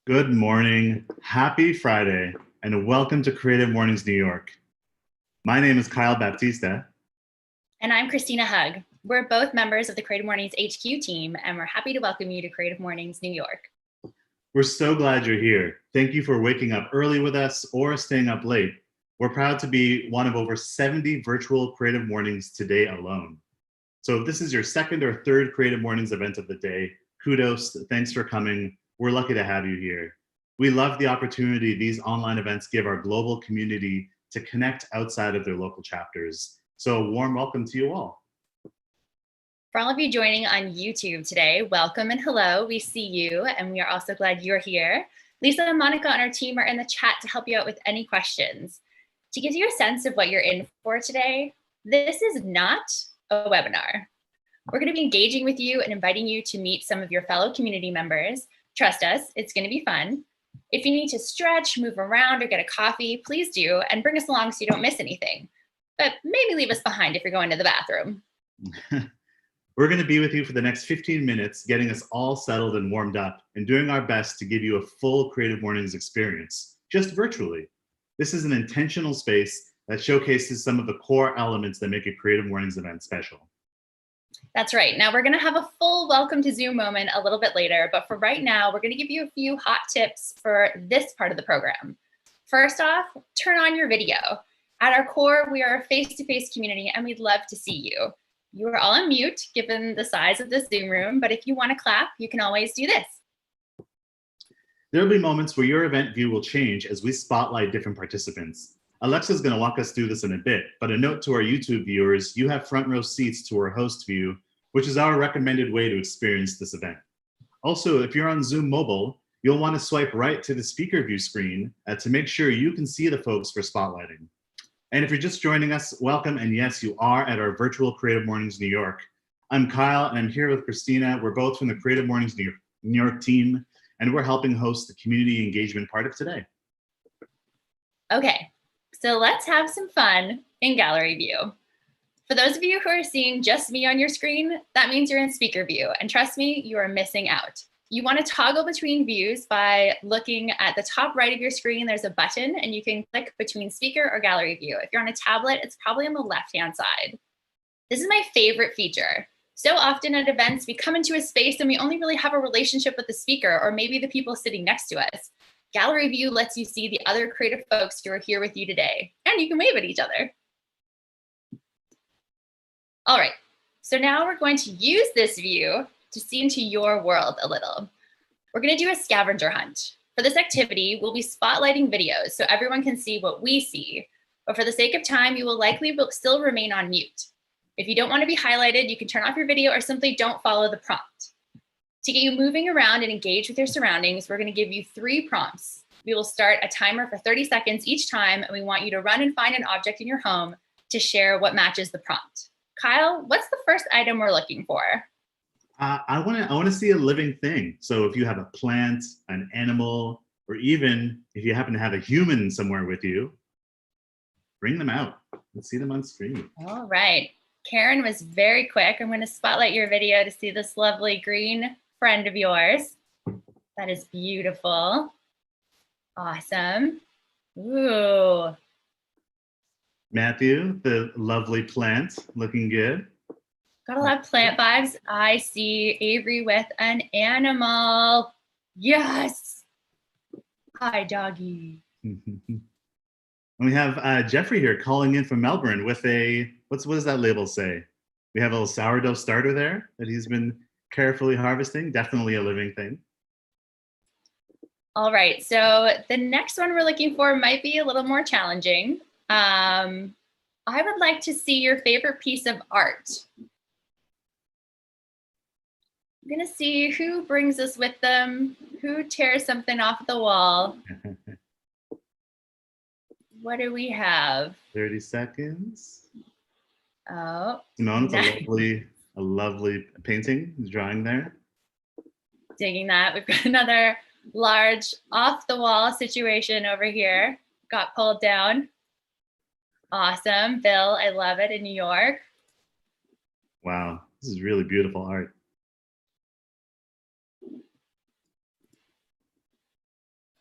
Good morning, happy Friday, and welcome to Creative Mornings New York. My name is Kyle Baptista. And I'm Christina Hug. We're both members of the Creative Mornings HQ team, and we're happy to welcome you to Creative Mornings New York. We're so glad you're here. Thank you for waking up early with us or staying up late. We're proud to be one of over 70 virtual Creative Mornings today alone. So if this is your second or third Creative Mornings event of the day, kudos, thanks for coming. We're lucky to have you here. We love the opportunity these online events give our global community to connect outside of their local chapters. So a warm welcome to you all. For all of you joining on YouTube today, welcome and hello. We see you, and we are also glad you're here. Lisa and Monica on our team are in the chat to help you out with any questions. To give you a sense of what you're in for today, this is not a webinar. We're going to be engaging with you and inviting you to meet some of your fellow community members. Trust us, it's going to be fun. If you need to stretch, move around, or get a coffee, please do, and bring us along so you don't miss anything. But maybe leave us behind if you're going to the bathroom. We're going to be with you for the next 15 minutes, getting us all settled and warmed up, and doing our best to give you a full Creative Mornings experience, just virtually. This is an intentional space that showcases some of the core elements that make a Creative Mornings event special. That's right. Now we're going to have a full welcome to Zoom moment a little bit later, but for right now, we're going to give you a few hot tips for this part of the program. First off, turn on your video. At our core, we are a face-to-face community, and we'd love to see you. You are all on mute, given the size of this Zoom room, but if you want to clap, you can always do this. There will be moments where your event view will change as we spotlight different participants. Alexa's going to walk us through this in a bit, but a note to our YouTube viewers, you have front row seats to our host view, which is our recommended way to experience this event. Also, if you're on Zoom mobile, you'll want to swipe right to the speaker view screen to make sure you can see the folks for spotlighting. And if you're just joining us, welcome, and yes, you are at our virtual Creative Mornings New York. I'm Kyle, and I'm here with Christina. We're both from the Creative Mornings New York team, and we're helping host the community engagement part of today. Okay. So let's have some fun in gallery view. For those of you who are seeing just me on your screen, that means you're in speaker view. And trust me, you are missing out. You want to toggle between views by looking at the top right of your screen. There's a button and you can click between speaker or gallery view. If you're on a tablet, it's probably on the left-hand side. This is my favorite feature. So often at events, we come into a space and we only really have a relationship with the speaker or maybe the people sitting next to us. Gallery view lets you see the other creative folks who are here with you today, and you can wave at each other. All right, so now we're going to use this view to see into your world a little. We're going to do a scavenger hunt. For this activity, we'll be spotlighting videos so everyone can see what we see, but for the sake of time, you will likely still remain on mute. If you don't want to be highlighted, you can turn off your video or simply don't follow the prompt. To get you moving around and engage with your surroundings, we're going to give you 3 prompts. We will start a timer for 30 seconds each time, and we want you to run and find an object in your home to share what matches the prompt. Kyle, what's the first item we're looking for? I want to see a living thing. So if you have a plant, an animal, or even if you happen to have a human somewhere with you, bring them out. Let's see them on screen. All right. Karen was very quick. I'm going to spotlight your video to see this lovely green friend of yours. That is beautiful. Awesome. Ooh. Matthew, the lovely plant, looking good. Got a lot of plant vibes. I see Avery with an animal. Yes. Hi, doggy. And we have Jeffrey here calling in from Melbourne with a, what does that label say? We have a little sourdough starter there that he's been carefully harvesting. Definitely a living thing. All right, so the next one we're looking for might be a little more challenging. I would like to see your favorite piece of art. I'm gonna see who brings us with them, who tears something off the wall. What do we have? 30 seconds. Oh, Simone, nice. a lovely painting, drawing there. Digging that. We've got another large off the wall situation over here. Got pulled down. Awesome. Bill, I love it in New York. Wow, this is really beautiful art.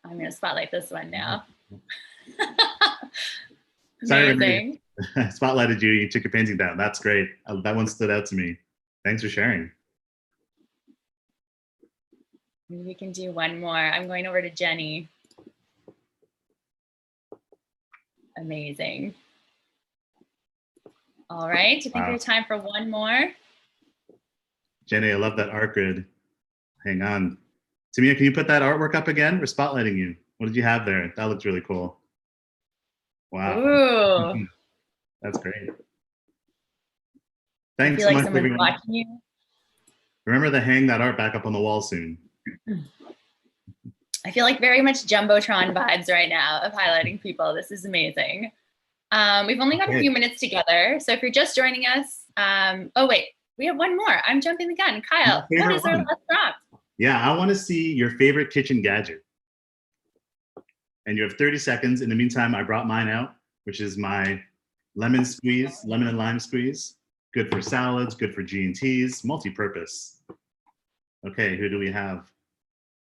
I'm gonna spotlight this one now. Sorry, Amazing. I spotlighted you. You took your painting down. That's great. That one stood out to me. Thanks for sharing. Maybe we can do one more. I'm going over to Jenny. Amazing. All right, I think we have time for one more. Jenny, I love that art grid. Hang on. Tamia, can you put that artwork up again? We're spotlighting you. What did you have there? That looks really cool. Wow. Ooh. That's great. Thanks so so much, much, everyone. Watching you. Remember to hang that art back up on the wall soon. I feel like very much Jumbotron vibes right now of highlighting people. This is amazing. We've only got a few minutes together. So if you're just joining us, oh wait, we have one more. I'm jumping the gun. Kyle, what is our last prompt? Yeah, I want to see your favorite kitchen gadget. And you have 30 seconds. In the meantime, I brought mine out, which is my lemon squeeze, lemon and lime squeeze. Good for salads, good for G&Ts, multi-purpose. Okay, who do we have?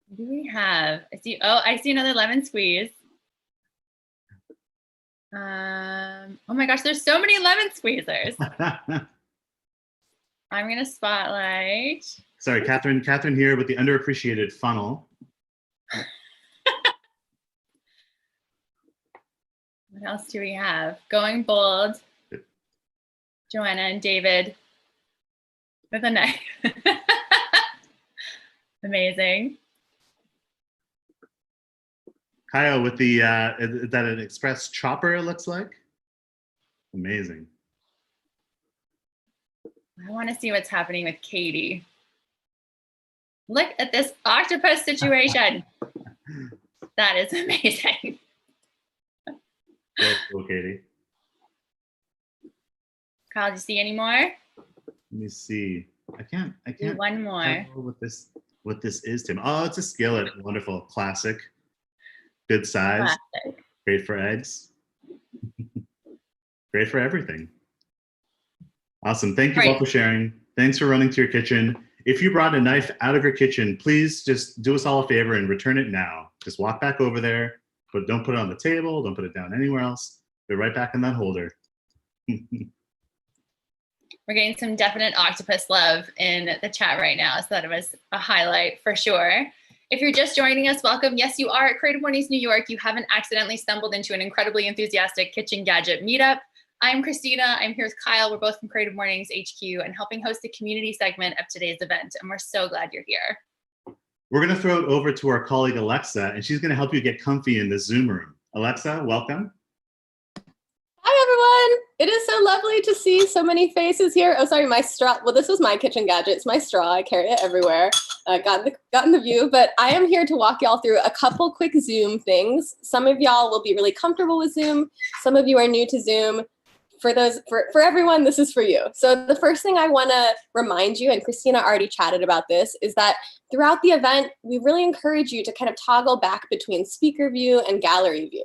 Who do we have? I see another lemon squeeze. Oh my gosh, there's so many lemon squeezers. I'm gonna spotlight. Sorry, Catherine here with the underappreciated funnel. What else do we have? Going bold. Joanna and David with a knife. Amazing. Kyle with the, is that an express chopper it looks like? Amazing. I want to see what's happening with Katie. Look at this octopus situation. That is amazing. Very cool, Katie. Kyle, do you see any more? Let me see. I can't. Do one more. I don't know what this is, Tim. Oh, it's a skillet. Wonderful. Classic. Good size. Classic. Great for eggs. Great for everything. Awesome. Thank you all for sharing. Thanks for running to your kitchen. If you brought a knife out of your kitchen, please just do us all a favor and return it now. Just walk back over there, but don't put it on the table. Don't put it down anywhere else. Put it right back in that holder. We're getting some definite octopus love in the chat right now, so that was a highlight for sure. If you're just joining us, welcome. Yes, you are at Creative Mornings New York. You haven't accidentally stumbled into an incredibly enthusiastic kitchen gadget meetup. I'm Christina. I'm here with Kyle. We're both from Creative Mornings HQ and helping host the community segment of today's event. And we're so glad you're here. We're going to throw it over to our colleague, Alexa, and she's going to help you get comfy in the Zoom room. Alexa, welcome. Hi, everyone. It is so lovely to see so many faces here. Oh, sorry, my straw. Well, this was my kitchen gadget. It's my straw. I carry it everywhere. Got in the view, but I am here to walk y'all through a couple quick Zoom things. Some of y'all will be really comfortable with Zoom. Some of you are new to Zoom. For everyone, this is for you. So the first thing I want to remind you, and Christina already chatted about this, is that throughout the event, we really encourage you to kind of toggle back between speaker view and gallery view.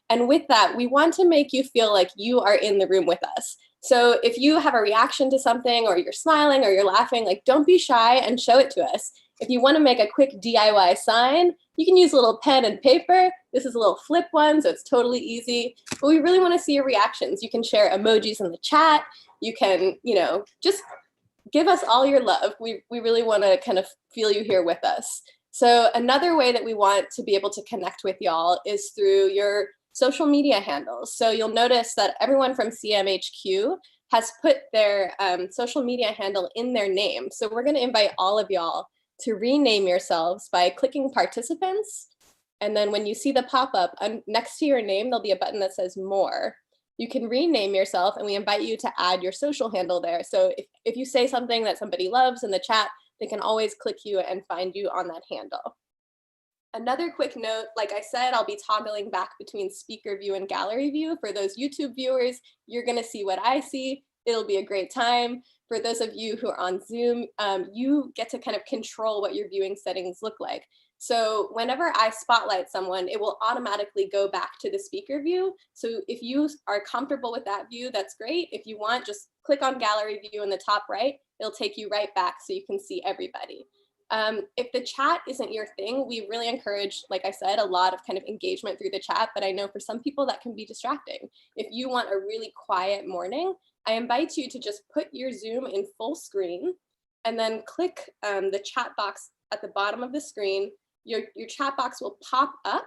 And with that, we want to make you feel like you are in the room with us. So if you have a reaction to something, or you're smiling, or you're laughing, like, don't be shy and show it to us. If you want to make a quick DIY sign, you can use a little pen and paper. This is a little flip one, so it's totally easy. But we really want to see your reactions. You can share emojis in the chat. You can, just give us all your love. We really want to kind of feel you here with us. So another way that we want to be able to connect with y'all is through your social media handles. So you'll notice that everyone from CMHQ has put their social media handle in their name. So we're going to invite all of y'all to rename yourselves by clicking participants. And then when you see the pop-up next to your name, there'll be a button that says more. You can rename yourself, and we invite you to add your social handle there. So if you say something that somebody loves in the chat, they can always click you and find you on that handle. Another quick note, like I said, I'll be toggling back between speaker view and gallery view. For those YouTube viewers, you're going to see what I see. It'll be a great time. For those of you who are on Zoom, you get to kind of control what your viewing settings look like. So whenever I spotlight someone, it will automatically go back to the speaker view. So if you are comfortable with that view, that's great. If you want, just click on gallery view in the top right. It'll take you right back so you can see everybody. If the chat isn't your thing, we really encourage, like I said, a lot of kind of engagement through the chat, but I know for some people that can be distracting. If you want a really quiet morning, I invite you to just put your Zoom in full screen and then click the chat box at the bottom of the screen. Your chat box will pop up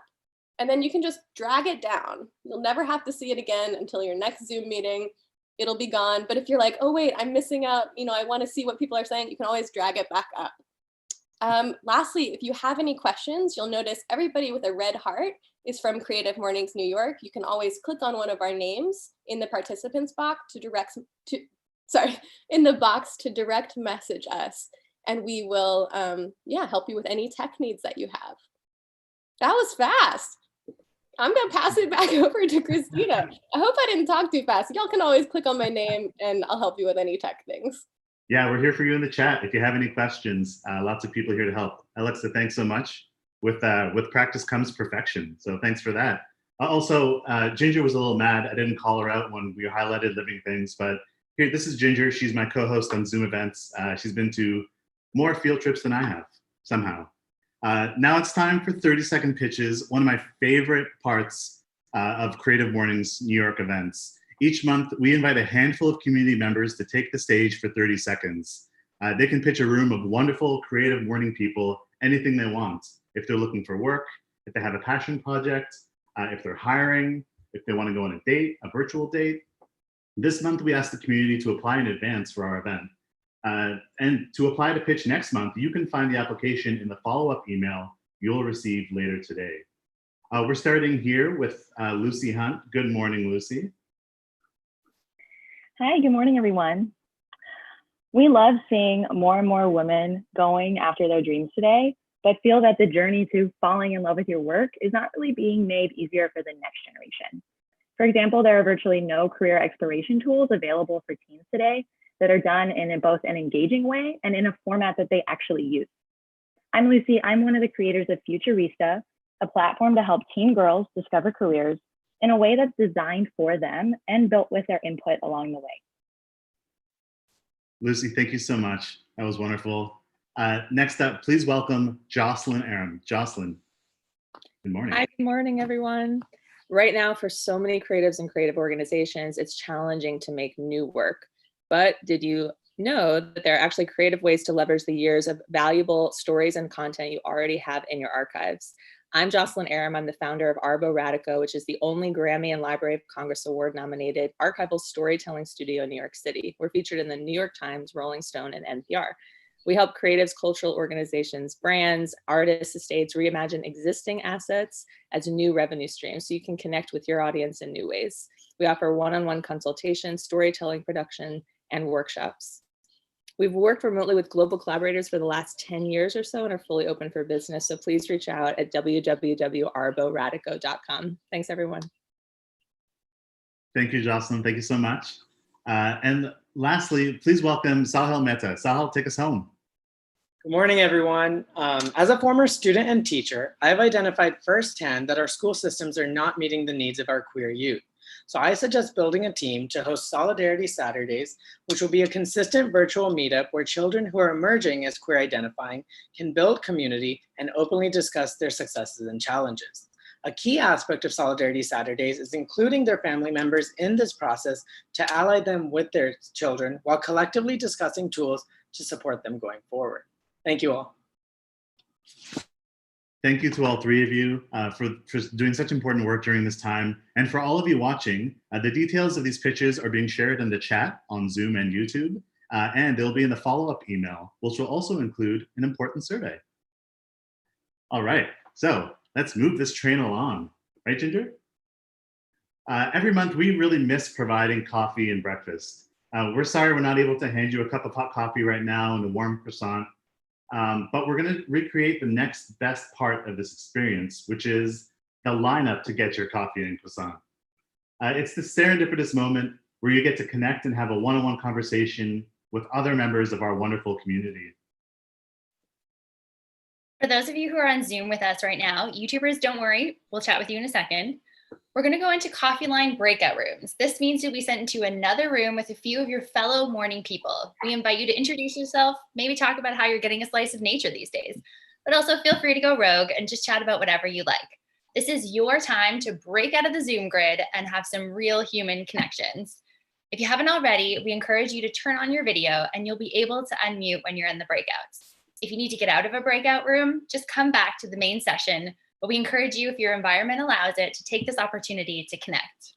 and then you can just drag it down. You'll never have to see it again until your next Zoom meeting. It'll be gone. But if you're like, oh wait, I'm missing out, I want to see what people are saying, you can always drag it back up. Lastly, if you have any questions, you'll notice everybody with a red heart is from Creative Mornings New York. You can always click on one of our names in the participants box in the box to direct message us, and we will help you with any tech needs that you have. That was fast. I'm gonna pass it back over to Christina. I hope I didn't talk too fast. Y'all can always click on my name and I'll help you with any tech things. Yeah, we're here for you in the chat. If you have any questions, lots of people here to help. Alexa, thanks so much. With practice comes perfection. So thanks for that. Also, Ginger was a little mad. I didn't call her out when we highlighted living things, but here, this is Ginger. She's my co-host on Zoom events. She's been to more field trips than I have, somehow. Now it's time for 30-second pitches, one of my favorite parts of Creative Mornings New York events. Each month, we invite a handful of community members to take the stage for 30 seconds. They can pitch a room of wonderful, creative morning people, anything they want. If they're looking for work, if they have a passion project, if they're hiring, if they want to go on a date, a virtual date. This month, we asked the community to apply in advance for our event. And to apply to pitch next month, you can find the application in the follow-up email you'll receive later today. We're starting here with Lucy Hunt. Good morning, Lucy. Hi, good morning, everyone. We love seeing more and more women going after their dreams today, but feel that the journey to falling in love with your work is not really being made easier for the next generation. For example, there are virtually no career exploration tools available for teens today that are done in both an engaging way and in a format that they actually use. I'm Lucy. I'm one of the creators of Futurista, a platform to help teen girls discover careers in a way that's designed for them and built with their input along the way. Lucy, thank you so much. That was wonderful. Next up, please welcome Jocelyn Aram. Jocelyn, good morning. Hi, good morning, everyone. Right now, for so many creatives and creative organizations, it's challenging to make new work. But did you know that there are actually creative ways to leverage the years of valuable stories and content you already have in your archives? I'm Jocelyn Aram. I'm the founder of Arbo Radico, which is the only Grammy and Library of Congress Award nominated archival storytelling studio in New York City. We're featured in the New York Times, Rolling Stone, and NPR. We help creatives, cultural organizations, brands, artists, estates reimagine existing assets as new revenue streams so you can connect with your audience in new ways. We offer one-on-one consultation, storytelling production, and workshops. We've worked remotely with global collaborators for the last 10 years or so and are fully open for business. So please reach out at www.arboradico.com. Thanks, everyone. Thank you, Jocelyn. Thank you so much. And lastly, please welcome Sahil Mehta. Sahil, take us home. Good morning, everyone. As a former student and teacher, I've identified firsthand that our school systems are not meeting the needs of our queer youth. So I suggest building a team to host Solidarity Saturdays, which will be a consistent virtual meetup where children who are emerging as queer identifying can build community and openly discuss their successes and challenges. A key aspect of Solidarity Saturdays is including their family members in this process to ally them with their children while collectively discussing tools to support them going forward. Thank you all. Thank you to all three of you for doing such important work during this time. And for all of you watching, the details of these pitches are being shared in the chat on Zoom and YouTube, and they'll be in the follow-up email, which will also include an important survey. All right, so let's move this train along. Right, Ginger? Every month, we really miss providing coffee and breakfast. We're sorry we're not able to hand you a cup of hot coffee right now and a warm croissant. But we're going to recreate the next best part of this experience, which is the lineup to get your coffee and croissant. It's the serendipitous moment where you get to connect and have a one-on-one conversation with other members of our wonderful community. For those of you who are on Zoom with us right now, YouTubers, don't worry, we'll chat with you in a second. We're going to go into coffee line breakout rooms. This means you'll be sent into another room with a few of your fellow morning people. We invite you to introduce yourself, maybe talk about how you're getting a slice of nature these days, but also feel free to go rogue and just chat about whatever you like. This is your time to break out of the Zoom grid and have some real human connections. If you haven't already, we encourage you to turn on your video and you'll be able to unmute when you're in the breakouts. If you need to get out of a breakout room, just come back to the main session, but we encourage you, if your environment allows it, to take this opportunity to connect.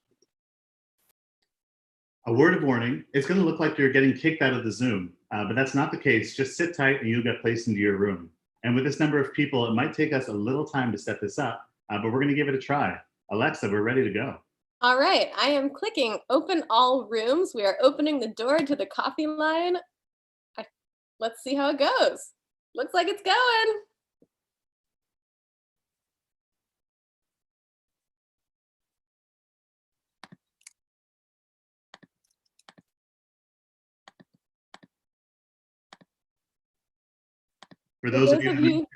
A word of warning, it's going to look like you're getting kicked out of the Zoom, but that's not the case. Just sit tight and you'll get placed into your room. And with this number of people, it might take us a little time to set this up, but we're going to give it a try. Alexa, we're ready to go. All right, I am clicking open all rooms. We are opening the door to the coffee line. Let's see how it goes. Looks like it's going. For those of you,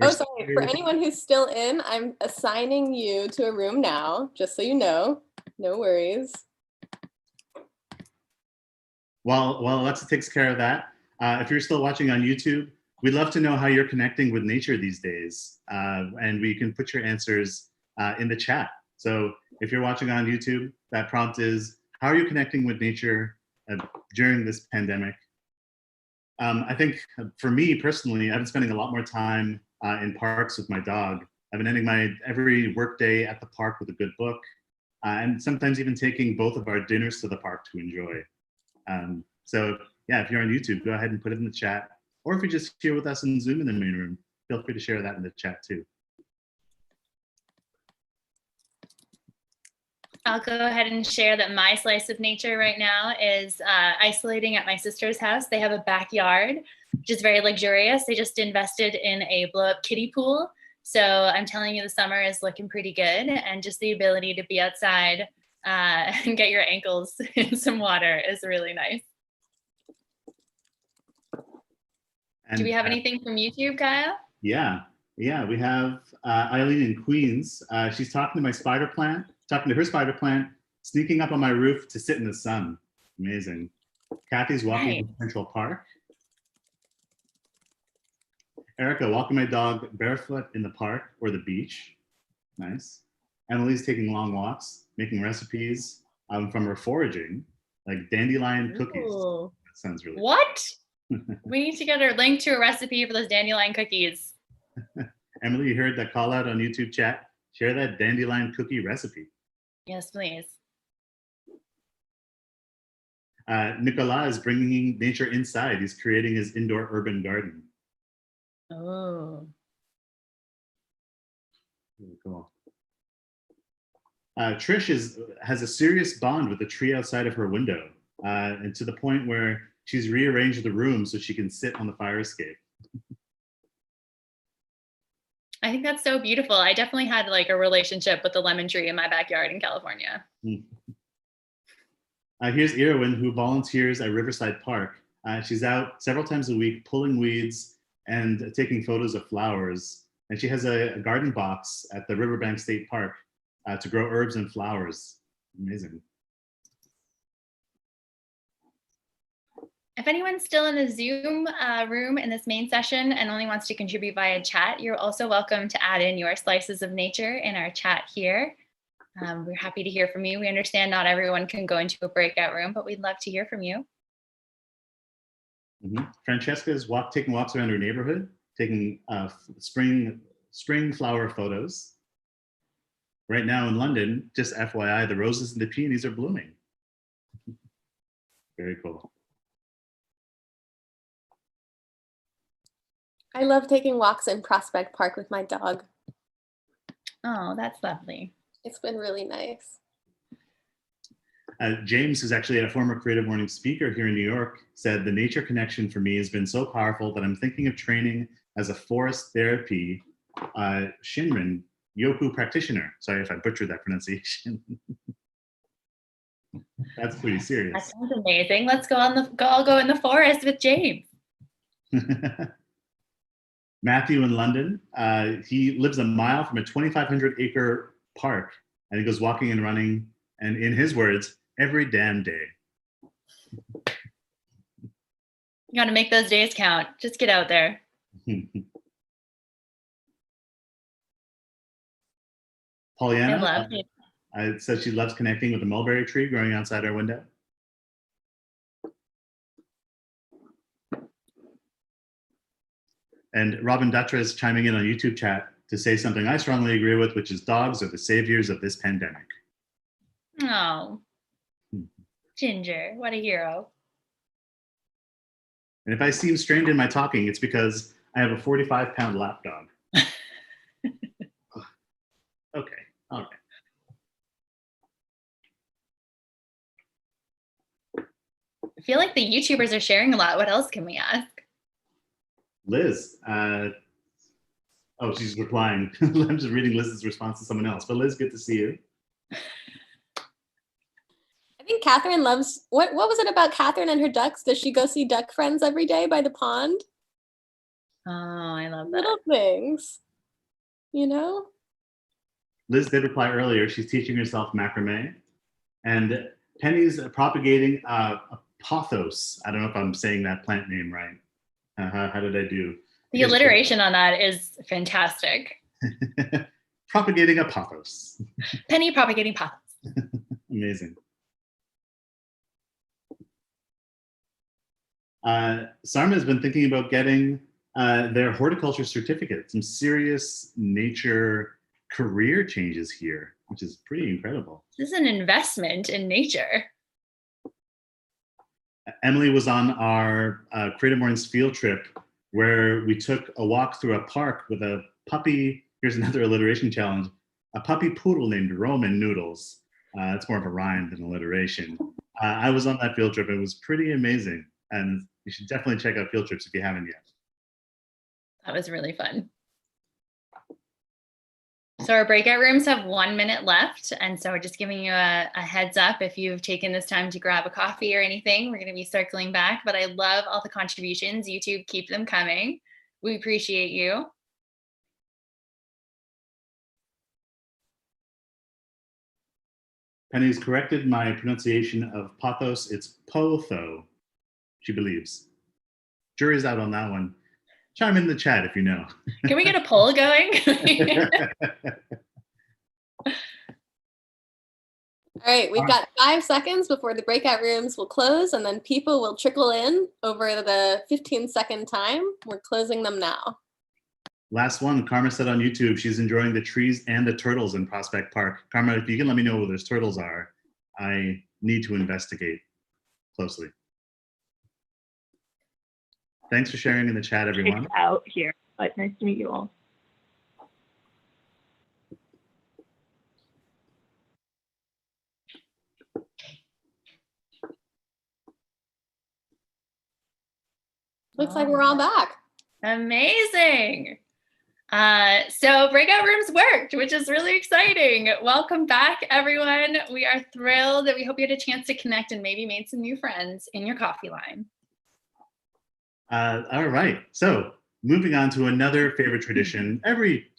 oh, sorry, for anyone who's still in, I'm assigning you to a room now, just so you know. No worries. While Alexa takes care of that, if you're still watching on YouTube, we'd love to know how you're connecting with nature these days. And we can put your answers in the chat. So if you're watching on YouTube, that prompt is, how are you connecting with nature during this pandemic? I think for me personally, I've been spending a lot more time in parks with my dog. I've been ending my every work day at the park with a good book, and sometimes even taking both of our dinners to the park to enjoy. So yeah, if you're on YouTube, go ahead and put it in the chat. Or if you're just here with us in Zoom in the main room, feel free to share that in the chat too. I'll go ahead and share that my slice of nature right now is isolating at my sister's house. They have a backyard, which is very luxurious. They just invested in a blow-up kiddie pool. So I'm telling you, the summer is looking pretty good, and just the ability to be outside and get your ankles in some water is really nice. And, do we have anything from YouTube, Kyle? Yeah, we have Eileen in Queens. She's talking to my spider plant, talking to her spider plant, sneaking up on my roof to sit in the sun. Amazing. Kathy's walking to Central Park. Erica walking my dog barefoot in the park or the beach. Nice. Emily's taking long walks, making recipes from her foraging, like dandelion cookies. Ooh. That sounds really What? We need to get a link to a recipe for those dandelion cookies. Emily, you heard that call out on YouTube chat? Share that dandelion cookie recipe. Yes, please. Nicolas is bringing nature inside. He's creating his indoor urban garden. Oh. Really cool. Trish has a serious bond with the tree outside of her window, and to the point where she's rearranged the room so she can sit on the fire escape. I think that's so beautiful. I definitely had like a relationship with the lemon tree in my backyard in California. Here's Irwin, who volunteers at Riverside Park. She's out several times a week pulling weeds and taking photos of flowers. And she has a garden box at the Riverbank State Park to grow herbs and flowers. Amazing. If anyone's still in the Zoom room in this main session and only wants to contribute via chat, you're also welcome to add in your slices of nature in our chat here. We're happy to hear from you. We understand not everyone can go into a breakout room, but we'd love to hear from you. Francesca's taking walks around her neighborhood, taking spring flower photos. Right now in London, just FYI, the roses and the peonies are blooming. Very cool. I love taking walks in Prospect Park with my dog. Oh, that's lovely. It's been really nice. James, who's actually a former Creative Mornings speaker here in New York, said the nature connection for me has been so powerful that I'm thinking of training as a forest therapy Shinrin Yoku practitioner. Sorry if I butchered that pronunciation. That's pretty serious. That sounds amazing. Let's all go in the forest with James. Matthew in London, he lives a mile from a 2,500 acre park And he goes walking and running, and in his words, every damn day. You got to make those days count. Just get out there. Pollyanna, I love it. says she loves connecting with the mulberry tree growing outside her window. And Robin Dutra is chiming in on YouTube chat to say something I strongly agree with, which is dogs are the saviors of this pandemic. Oh, Ginger, what a hero. And if I seem strained in my talking, it's because I have a 45-pound lap dog. Okay, all right. I feel like the YouTubers are sharing a lot. What else can we ask? Liz, she's replying. I'm just reading Liz's response to someone else. But Liz, good to see you. I think Catherine loves, what was it about Catherine and her ducks? Does she go see duck friends every day by the pond? Oh, I love that. Little things, you know? Liz did reply earlier. She's teaching herself macrame. And Penny's propagating pothos. I don't know if I'm saying that plant name right. How did I do? The alliteration on that is fantastic. Propagating a pothos. Penny propagating pothos. Amazing. Sarma has been thinking about getting their horticulture certificate. Some serious nature career changes here, which is pretty incredible. This is an investment in nature. Emily was on our Creative Mornings field trip where we took a walk through a park with a puppy. Here's another alliteration challenge. A puppy poodle named Roman Noodles. It's more of a rhyme than alliteration. I was on that field trip. It was pretty amazing. And you should definitely check out field trips if you haven't yet. That was really fun. So our breakout rooms have 1 minute left. And so we're just giving you a heads up. If you've taken this time to grab a coffee or anything, we're going to be circling back. But I love all the contributions. YouTube, keep them coming. We appreciate you. Penny's corrected my pronunciation of pothos. It's potho, she believes. Jury's out on that one. Chime in the chat if you know. Can we get a poll going? All right, we've got 5 seconds before the breakout rooms will close, and then people will trickle in over the 15-second time. We're closing them now. Last one, Karma said on YouTube, she's enjoying the trees and the turtles in Prospect Park. Karma, if you can let me know where those turtles are, I need to investigate closely. Thanks for sharing in the chat, everyone. It's out here, but nice to meet you all. Looks like we're all back. Amazing. So breakout rooms worked, which is really exciting. Welcome back, everyone. We are thrilled that we hope you had a chance to connect and maybe made some new friends in your coffee line. All right, so moving on to another favorite tradition. Every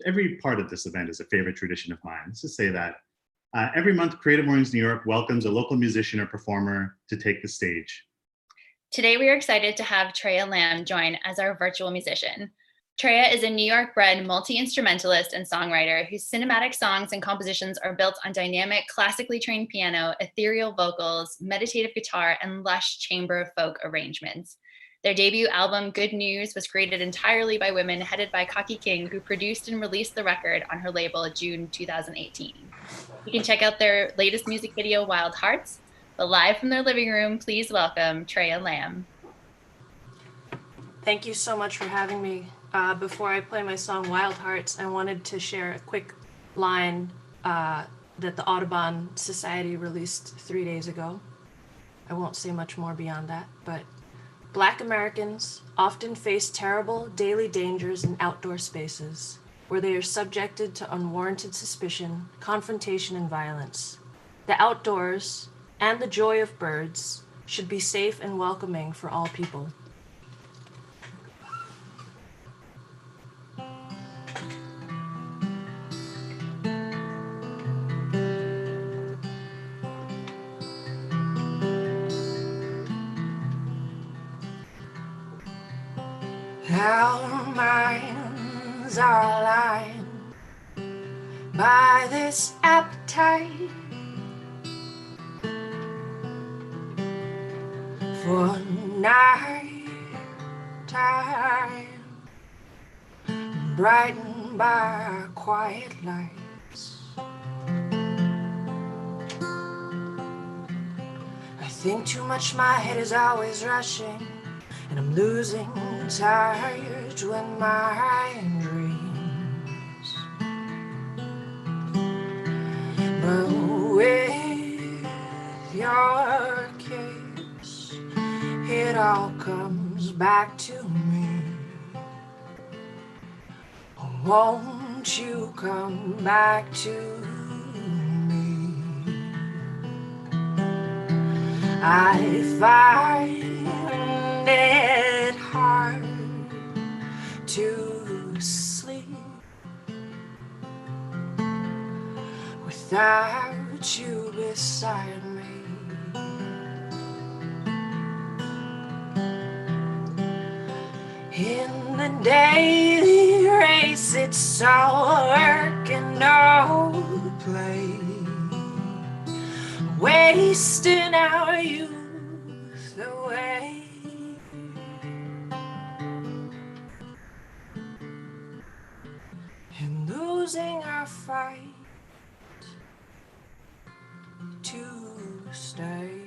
part of this event is a favorite tradition of mine. Let's just say that. Every month, Creative Mornings New York welcomes a local musician or performer to take the stage. Today, we are excited to have Treya Lamb join as our virtual musician. Treya is a New York-bred multi-instrumentalist and songwriter whose cinematic songs and compositions are built on dynamic, classically trained piano, ethereal vocals, meditative guitar, and lush chamber folk arrangements. Their debut album, Good News, was created entirely by women headed by Kaki King, who produced and released the record on her label June 2018. You can check out their latest music video, Wild Hearts. But live from their living room, please welcome Treya Lamb. Thank you so much for having me. Before I play my song Wild Hearts, I wanted to share a quick line that the Audubon Society released 3 days ago. I won't say much more beyond that, but Black Americans often face terrible daily dangers in outdoor spaces where they are subjected to unwarranted suspicion, confrontation, and violence. The outdoors and the joy of birds should be safe and welcoming for all people. Our minds are aligned by this appetite for night time, brightened by our quiet lights. I think too much, my head is always rushing, and I'm losing touch with my dreams. But with your kiss, it all comes back to me. Won't you come back to me? I find it hard to sleep without you beside me. In the daily race, it's all work and no play, wasting our youth away. And losing our fight to stay.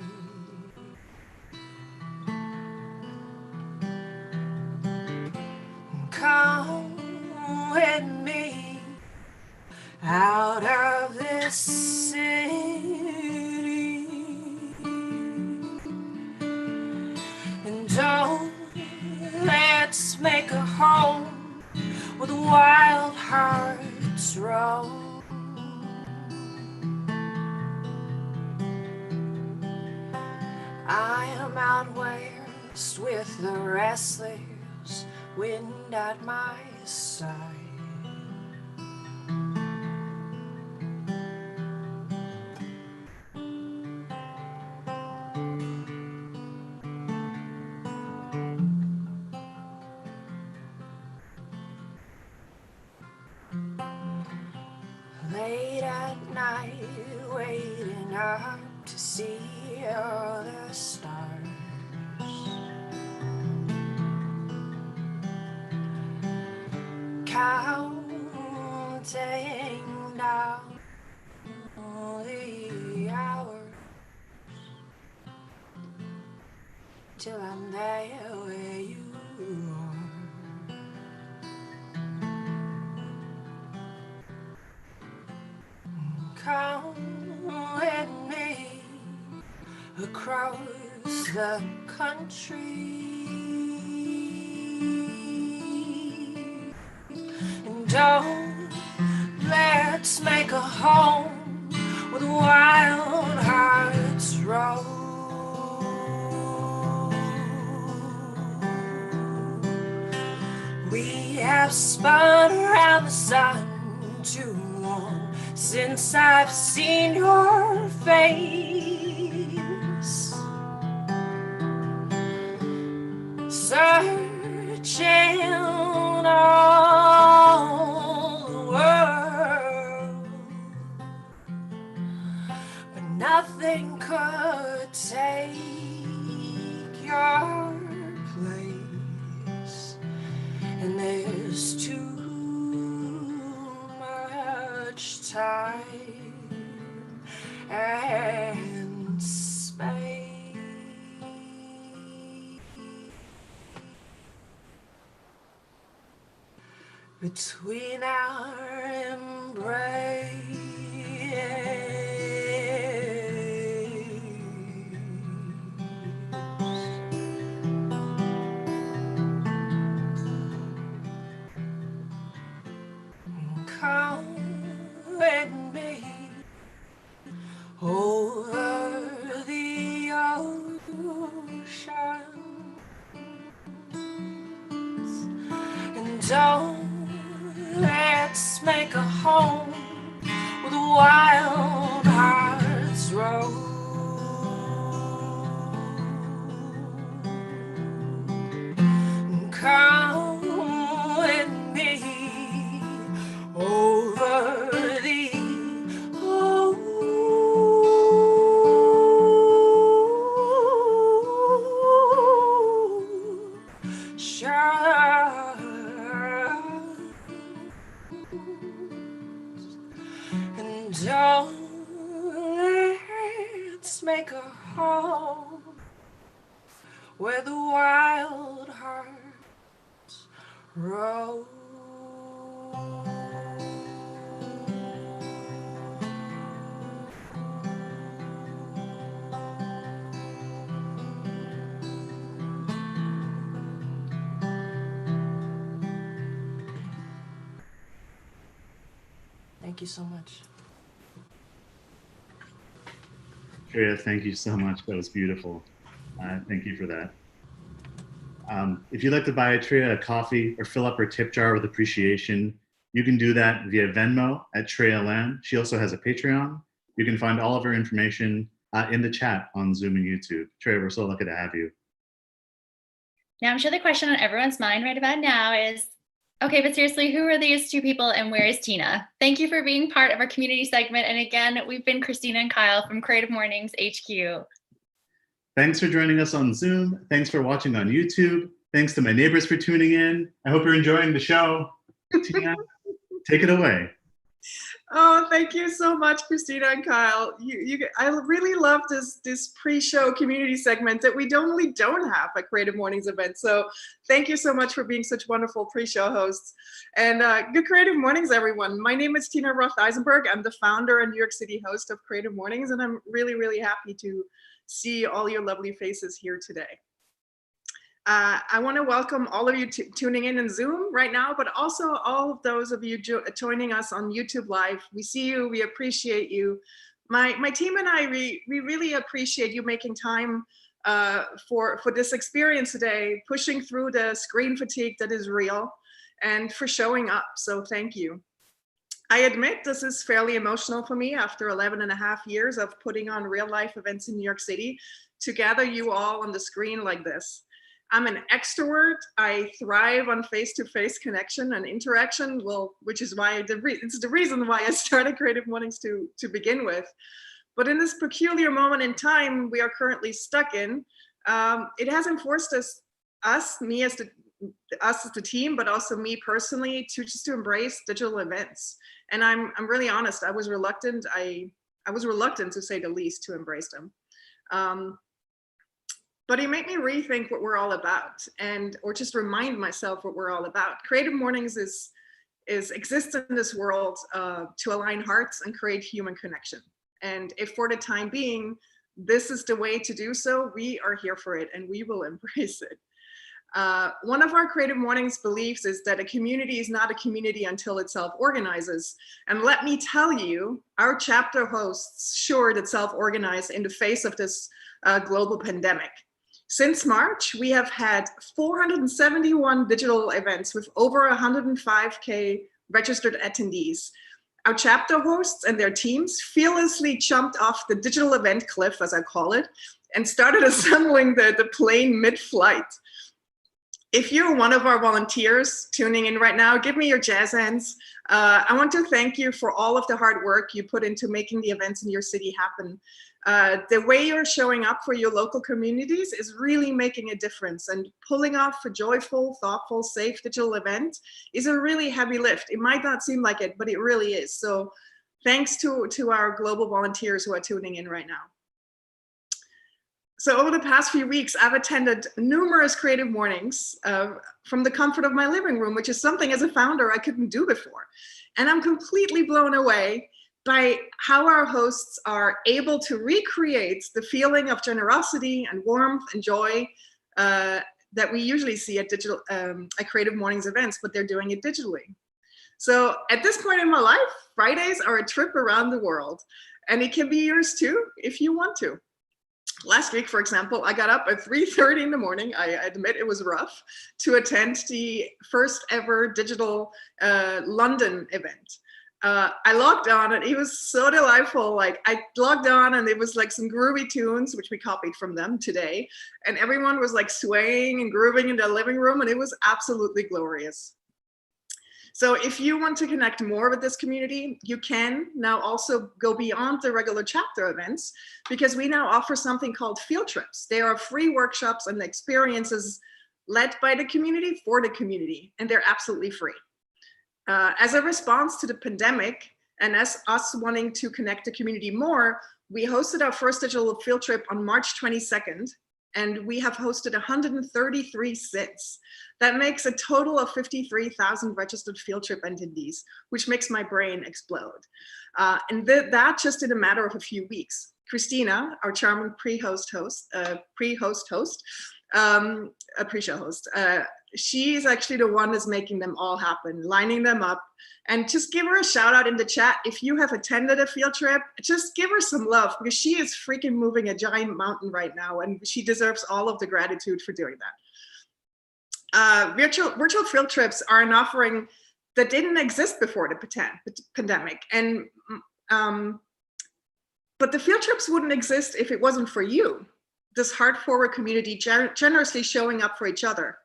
Come with me out of this city, and don't let's make a home where the wild hearts roam. I am out west with the restless wind at my side. Late at night, waiting up to see all the stars. Counting down the hours till I'm there where you are. Come with me across the country, and don't let's make a home where the wild hearts roam. We have spun around the sun too long since I've seen your face, searching all the world, but nothing could take your place, and there's too much time and space between our embrace. Come with me over the oceans, and don't let's make a home where the wild hearts roam. Come So let's make a home where the wild hearts roam. Thank you so much. Shreya, thank you so much. That was beautiful. Thank you for that. If you'd like to buy Shreya a coffee or fill up her tip jar with appreciation, you can do that via Venmo at Shreya Lam. She also has a Patreon. You can find all of her information in the chat on Zoom and YouTube. Shreya, we're so lucky to have you. Now, I'm sure the question on everyone's mind right about now is, okay, but seriously, who are these two people and where is Tina? Thank you for being part of our community segment. And again, we've been Christina and Kyle from Creative Mornings HQ. Thanks for joining us on Zoom. Thanks for watching on YouTube. Thanks to my neighbors for tuning in. I hope you're enjoying the show. Tina, take it away. Oh, thank you so much, Christina and Kyle. I really love this pre-show community segment that we don't have at Creative Mornings event. So thank you so much for being such wonderful pre-show hosts. And good Creative Mornings, everyone. My name is Tina Roth-Eisenberg. I'm the founder and New York City host of Creative Mornings, and I'm really, really happy to see all your lovely faces here today. I want to welcome all of you tuning in Zoom right now, but also all of those of you joining us on YouTube Live. We see you, we appreciate you. My team and I, we really appreciate you making time for this experience today, pushing through the screen fatigue that is real, and for showing up, so thank you. I admit this is fairly emotional for me after 11.5 years of putting on real life events in New York City to gather you all on the screen like this. I'm an extrovert. I thrive on face-to-face connection and interaction, which is why it's the reason why I started Creative Mornings to begin with. But in this peculiar moment in time we are currently stuck in, it hasn't forced us as the team, but also me personally, to embrace digital events. And I'm really honest. I was reluctant. I was reluctant, to say the least, to embrace them. But it made me rethink what we're all about, or just remind myself what we're all about. Creative Mornings exists in this world to align hearts and create human connection. And if for the time being, this is the way to do so, we are here for it and we will embrace it. One of our Creative Mornings beliefs is that a community is not a community until it self-organizes. And let me tell you, our chapter hosts sure did self-organize in the face of this global pandemic. Since March, we have had 471 digital events with over 105K registered attendees. Our chapter hosts and their teams fearlessly jumped off the digital event cliff, as I call it, and started assembling the plane mid-flight. If you're one of our volunteers tuning in right now, give me your jazz hands. I want to thank you for all of the hard work you put into making the events in your city happen. The way you're showing up for your local communities is really making a difference, and pulling off a joyful, thoughtful, safe digital event is a really heavy lift. It might not seem like it, but it really is. So thanks to our global volunteers who are tuning in right now. So over the past few weeks, I've attended numerous Creative Mornings from the comfort of my living room, which is something as a founder I couldn't do before. And I'm completely blown away by how our hosts are able to recreate the feeling of generosity and warmth and joy that we usually see at Creative Mornings events, but they're doing it digitally. So at this point in my life, Fridays are a trip around the world, and it can be yours too if you want to. Last week, for example, I got up at 3:30 in the morning. I admit it was rough, to attend the first ever digital London event. I logged on and it was so delightful. Like, I logged on and it was like some groovy tunes, which we copied from them today. And everyone was like swaying and grooving in their living room, and it was absolutely glorious. So if you want to connect more with this community, you can now also go beyond the regular chapter events, because we now offer something called field trips. They are free workshops and experiences led by the community for the community, and they're absolutely free. As a response to the pandemic, And as us wanting to connect the community more, we hosted our first digital field trip on March 22nd, and we have hosted 133 since. That makes a total of 53,000 registered field trip attendees, which makes my brain explode. And that just in a matter of a few weeks. Christina, our charming pre-show host, she's actually the one that's making them all happen, lining them up. And just give her a shout out in the chat. If you have attended a field trip, just give her some love, because she is freaking moving a giant mountain right now, and she deserves all of the gratitude for doing that. Virtual field trips are an offering that didn't exist before the pandemic. And but the field trips wouldn't exist if it wasn't for you, this heart-forward community generously showing up for each other.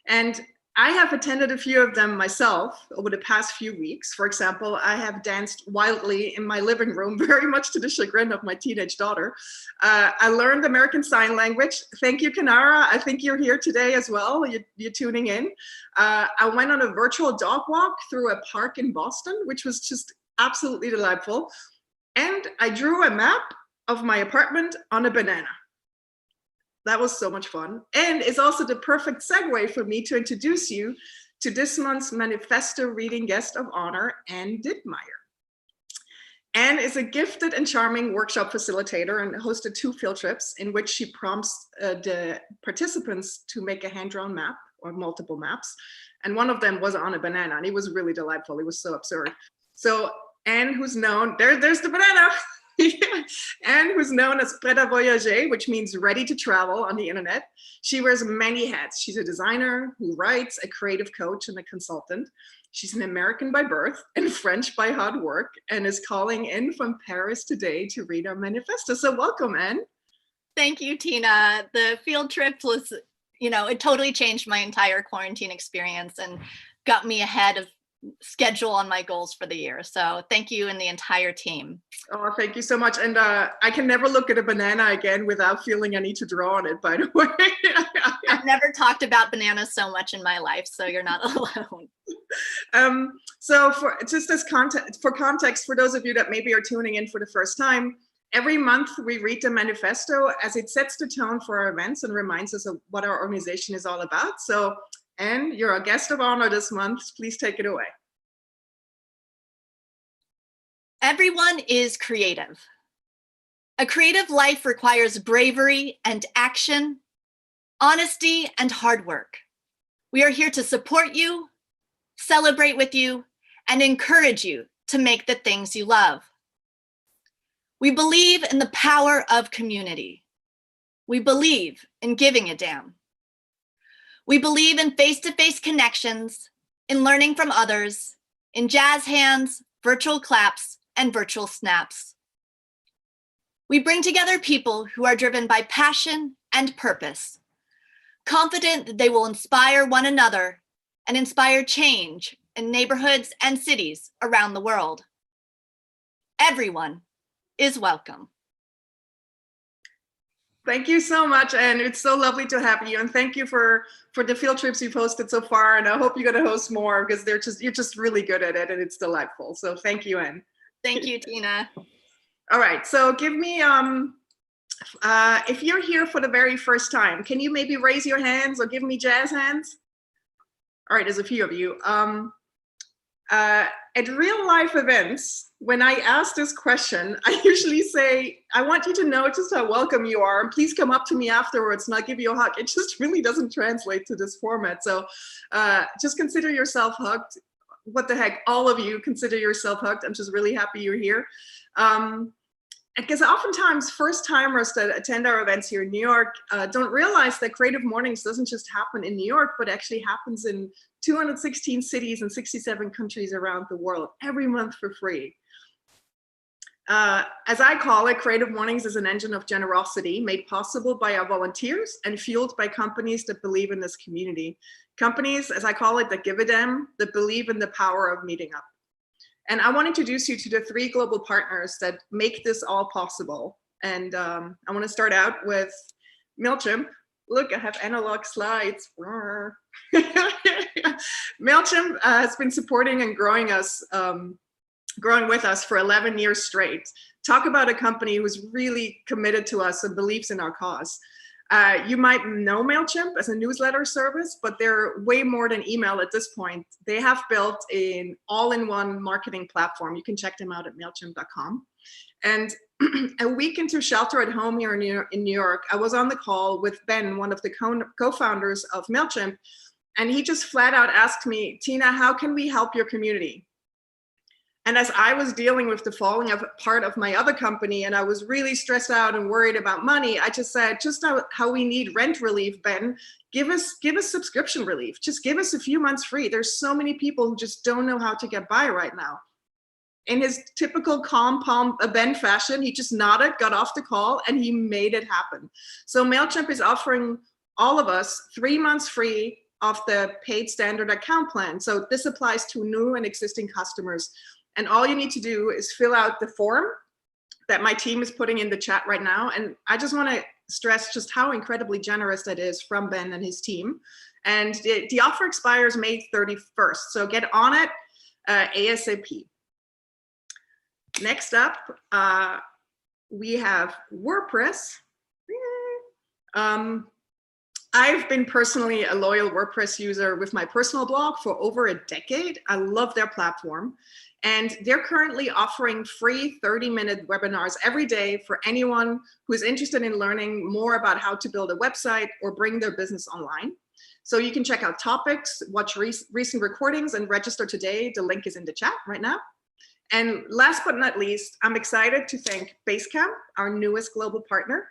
And I have attended a few of them myself over the past few weeks. For example, I have danced wildly in my living room, very much to the chagrin of my teenage daughter. I learned American Sign Language. Thank you, Kanara. I think you're here today as well. You're tuning in. I went on a virtual dog walk through a park in Boston, which was just absolutely delightful. And I drew a map of my apartment on a banana. That was so much fun. And it's also the perfect segue for me to introduce you to this month's Manifesto reading guest of honor, Anne Dittmeyer. Anne is a gifted and charming workshop facilitator and hosted 2 field trips in which she prompts the participants to make a hand-drawn map or multiple maps. And one of them was on a banana, and it was really delightful. It was so absurd. So Anne, who's known, there's the banana. Anne, who's known as prête à voyager, which means ready to travel on the internet. She wears many hats. She's a designer who writes, a creative coach, and a consultant. She's an American by birth and French by hard work, and is calling in from Paris today to read our manifesto. So welcome, Anne. Thank you, Tina. The field trip was, it totally changed my entire quarantine experience and got me ahead of schedule on my goals for the year. So thank you and the entire team. Oh, thank you so much. And I can never look at a banana again without feeling I need to draw on it, by the way. I've never talked about bananas so much in my life, so you're not alone. So for context, for those of you that maybe are tuning in for the first time, every month we read the manifesto as it sets the tone for our events and reminds us of what our organization is all about. So Anne, you're a guest of honor this month. Please take it away. Everyone is creative. A creative life requires bravery and action, honesty and hard work. We are here to support you, celebrate with you, and encourage you to make the things you love. We believe in the power of community. We believe in giving a damn. We believe in face-to-face connections, in learning from others, in jazz hands, virtual claps, and virtual snaps. We bring together people who are driven by passion and purpose, confident that they will inspire one another and inspire change in neighborhoods and cities around the world. Everyone is welcome. Thank you so much, and it's so lovely to have you. And thank you for the field trips you've hosted so far. And I hope you're going to host more, because you're just really good at it, and it's delightful. So thank you, Anne. Thank you, Tina. All right, so give me if you're here for the very first time, can you maybe raise your hands or give me jazz hands? All right, there's a few of you. At real life events, when I ask this question, I usually say, I want you to know just how welcome you are, and please come up to me afterwards and I'll give you a hug. It just really doesn't translate to this format. So just consider yourself hugged. What the heck, all of you consider yourself hugged. I'm just really happy you're here. Because oftentimes first timers that attend our events here in New York don't realize that Creative Mornings doesn't just happen in New York, but actually happens in 216 cities and 67 countries around the world every month for free. As I call it, Creative Mornings is an engine of generosity made possible by our volunteers and fueled by companies that believe in this community. Companies, as I call it, that give a damn, that believe in the power of meeting up. And I want to introduce you to the 3 global partners that make this all possible. And I want to start out with MailChimp. Look, I have analog slides. MailChimp has been supporting and growing us growing with us for 11 years straight. Talk about a company who's really committed to us and believes in our cause. You might know MailChimp as a newsletter service, but they're way more than email at this point. They have built an all-in-one marketing platform. You can check them out at MailChimp.com. And a week into shelter at home here in New York, I was on the call with Ben, one of the co-founders of MailChimp, and he just flat out asked me, Tina, how can we help your community? And as I was dealing with the falling apart of my other company, and I was really stressed out and worried about money, I just said, just how we need rent relief, Ben, give us subscription relief. Just give us a few months free. There's so many people who just don't know how to get by right now. In his typical calm Ben fashion, he just nodded, got off the call, and he made it happen. So MailChimp is offering all of us 3 months free of the paid standard account plan. So this applies to new and existing customers. And all you need to do is fill out the form that my team is putting in the chat right now. And I just want to stress just how incredibly generous that is from Ben and his team. And the offer expires May 31st. So get on it ASAP. Next up, we have WordPress. I've been personally a loyal WordPress user with my personal blog for over a decade. I love their platform. And they're currently offering free 30-minute webinars every day for anyone who is interested in learning more about how to build a website or bring their business online. So you can check out topics, watch recent recordings, and register today. The link is in the chat right now. And last but not least, I'm excited to thank Basecamp, our newest global partner.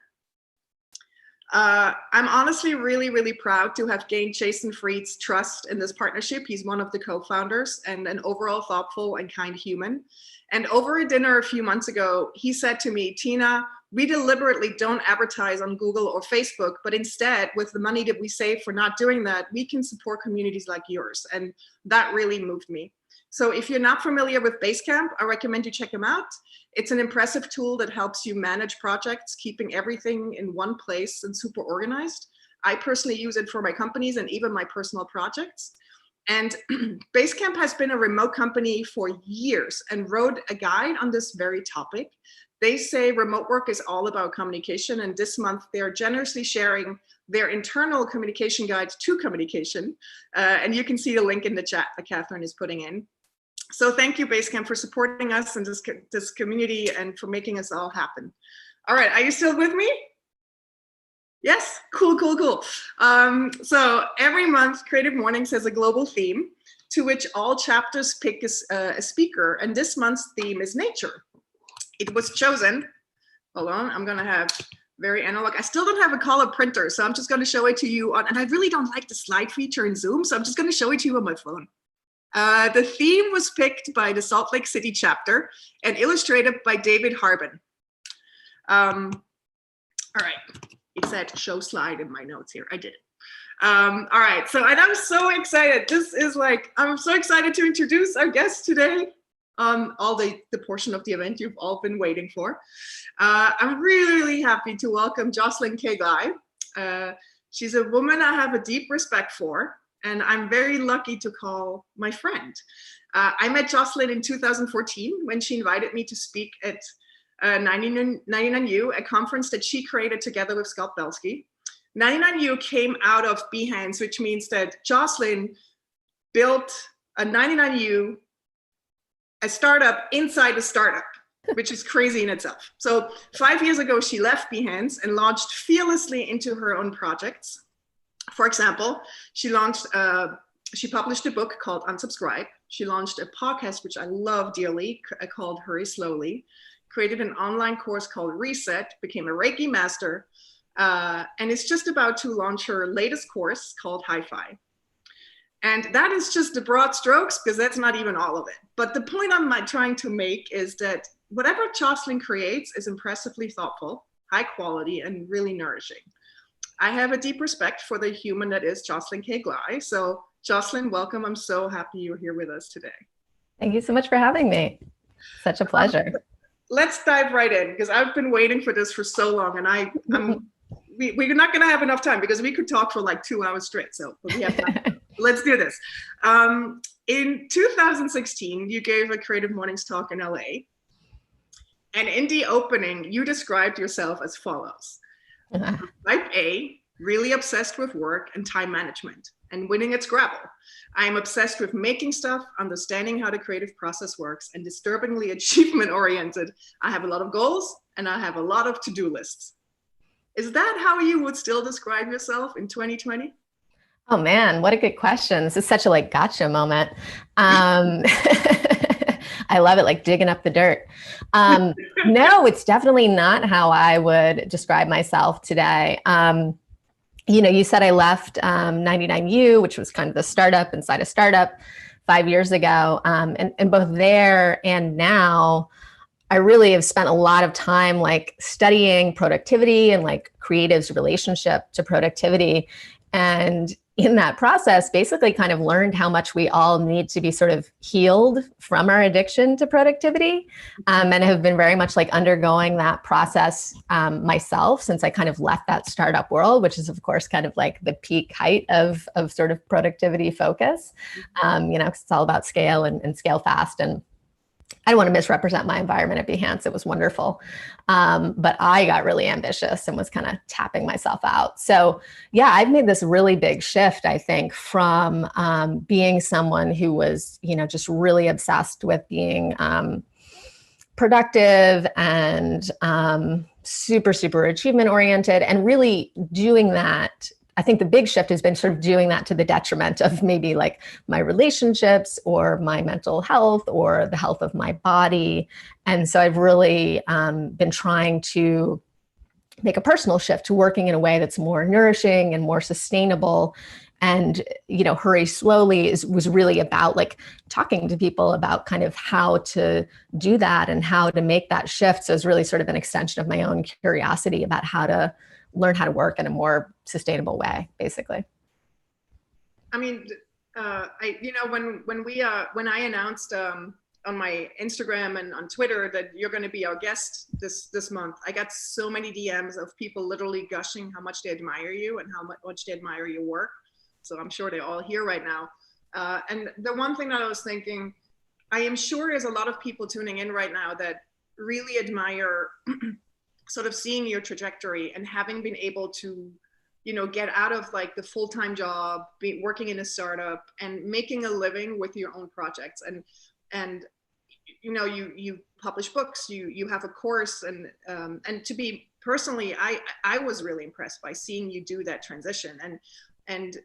I'm honestly really, really proud to have gained Jason Fried's trust in this partnership. He's one of the co-founders and an overall thoughtful and kind human. And over a dinner a few months ago, he said to me, Tina, we deliberately don't advertise on Google or Facebook, but instead, with the money that we save for not doing that, we can support communities like yours. And that really moved me. So if you're not familiar with Basecamp, I recommend you check them out. It's an impressive tool that helps you manage projects, keeping everything in one place and super organized. I personally use it for my companies and even my personal projects. And Basecamp has been a remote company for years and wrote a guide on this very topic. They say remote work is all about communication, and this month they're generously sharing their internal communication guide to communication. And you can see the link in the chat that Catherine is putting in. So thank you, Basecamp, for supporting us and this community and for making us all happen. All right, are you still with me? Yes, cool. So every month, Creative Mornings has a global theme to which all chapters pick a speaker, and this month's theme is nature. It was chosen, hold on, I'm gonna have very analog. I still don't have a color printer, so I'm just gonna show it to you on, and I really don't like the slide feature in Zoom, so I'm just gonna show it to you on my phone. The theme was picked by the Salt Lake City chapter and illustrated by David Harbin. All right, it said show slide in my notes here. I did it. All right, so and I'm so excited. This is like, I'm so excited to introduce our guest today. All the portion of the event you've all been waiting for. I'm really happy to welcome Jocelyn K. Glei. She's a woman I have a deep respect for, and I'm very lucky to call my friend. I met Jocelyn in 2014 when she invited me to speak at 99U, a conference that she created together with Scott Belsky. 99U came out of Behance, which means that Jocelyn built a 99U, a startup inside a startup, which is crazy in itself. So 5 years ago, she left Behance and launched fearlessly into her own projects. For example, she published a book called Unsubscribe. She launched a podcast, which I love dearly, called Hurry Slowly, created an online course called Reset, became a Reiki master, and is just about to launch her latest course called Hi-Fi. And that is just the broad strokes, because that's not even all of it. But the point I'm trying to make is that whatever Jocelyn creates is impressively thoughtful, high quality, and really nourishing. I have a deep respect for the human that is Jocelyn K. Glei. So Jocelyn, welcome. I'm so happy you're here with us today. Thank you so much for having me. Such a pleasure. Let's dive right in, because I've been waiting for this for so long, and we're not going to have enough time because we could talk for like 2 hours straight. So we have time. Let's do this. In 2016, you gave a Creative Mornings talk in LA. And in the opening, you described yourself as follows. Type A, really obsessed with work and time management and winning at Scrabble. I am obsessed with making stuff, understanding how the creative process works, and disturbingly achievement oriented. I have a lot of goals and I have a lot of to-do lists. Is that how you would still describe yourself in 2020? Oh man, what a good question. This is such a like gotcha moment. I love it, like digging up the dirt. No, it's definitely not how I would describe myself today. You said I left 99U, which was kind of the startup inside a startup 5 years ago. And both there and now, I really have spent a lot of time like studying productivity and like creative's relationship to productivity. And in that process, basically kind of learned how much we all need to be sort of healed from our addiction to productivity, and have been very much like undergoing that process myself since I kind of left that startup world, which is of course kind of like the peak height of sort of productivity focus. 'Cause it's all about scale and scale fast. And I don't want to misrepresent my environment at Behance. It was wonderful. But I got really ambitious and was kind of tapping myself out. So yeah, I've made this really big shift, I think, from being someone who was, just really obsessed with being productive and super, super achievement oriented, and really doing that. I think the big shift has been sort of doing that to the detriment of maybe like my relationships or my mental health or the health of my body. And so I've really been trying to make a personal shift to working in a way that's more nourishing and more sustainable. And, Hurry Slowly was really about like talking to people about kind of how to do that and how to make that shift. So it's really sort of an extension of my own curiosity about how to learn how to work in a more sustainable way, basically. I mean, when I announced on my Instagram and on Twitter that you're going to be our guest this month, I got so many DMs of people literally gushing how much they admire you and how much they admire your work. So I'm sure they're all here right now. And the one thing that I was thinking, I am sure there's a lot of people tuning in right now that really admire sort of seeing your trajectory and having been able to, get out of like the full-time job, working in a startup and making a living with your own projects. And you publish books, you have a course, and to be personally, I was really impressed by seeing you do that transition and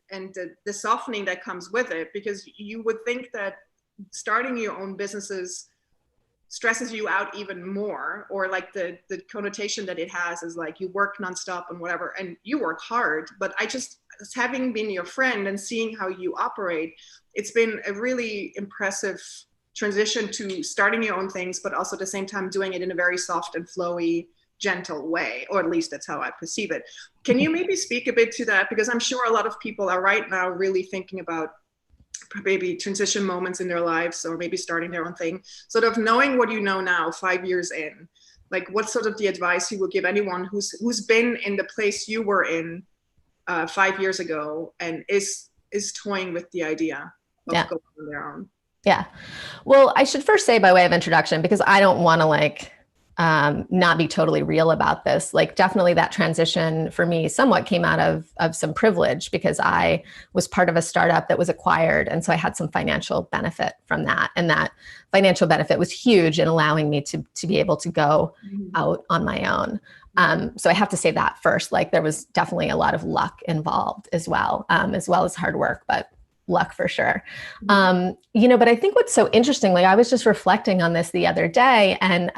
the softening that comes with it, because you would think that starting your own businesses stresses you out even more, or like the connotation that it has is like you work nonstop and whatever, and you work hard. But having been your friend and seeing how you operate, it's been a really impressive transition to starting your own things, but also at the same time doing it in a very soft and flowy, gentle way, or at least that's how I perceive it. Can you maybe speak a bit to that? Because I'm sure a lot of people are right now really thinking about maybe transition moments in their lives, or maybe starting their own thing, sort of knowing what you know now 5 years in, like what sort of the advice you would give anyone who's been in the place you were in 5 years ago and is toying with the idea of going on their own. Yeah. Well, I should first say by way of introduction, because I don't want to like not be totally real about this. Like definitely that transition for me somewhat came out of some privilege, because I was part of a startup that was acquired. And so I had some financial benefit from that. And that financial benefit was huge in allowing me to be able to go out on my own. So I have to say that first, like there was definitely a lot of luck involved as well as hard work, but luck for sure. But I think what's so interesting, like I was just reflecting on this the other day, and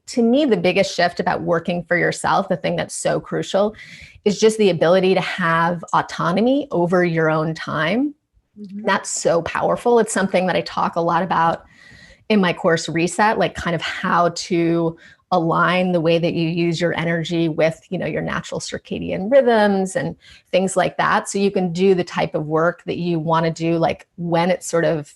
to me, the biggest shift about working for yourself, the thing that's so crucial is just the ability to have autonomy over your own time. That's so powerful. It's something that I talk a lot about in my course Reset, like kind of how to align the way that you use your energy with, your natural circadian rhythms and things like that. So you can do the type of work that you want to do, like when it's sort of,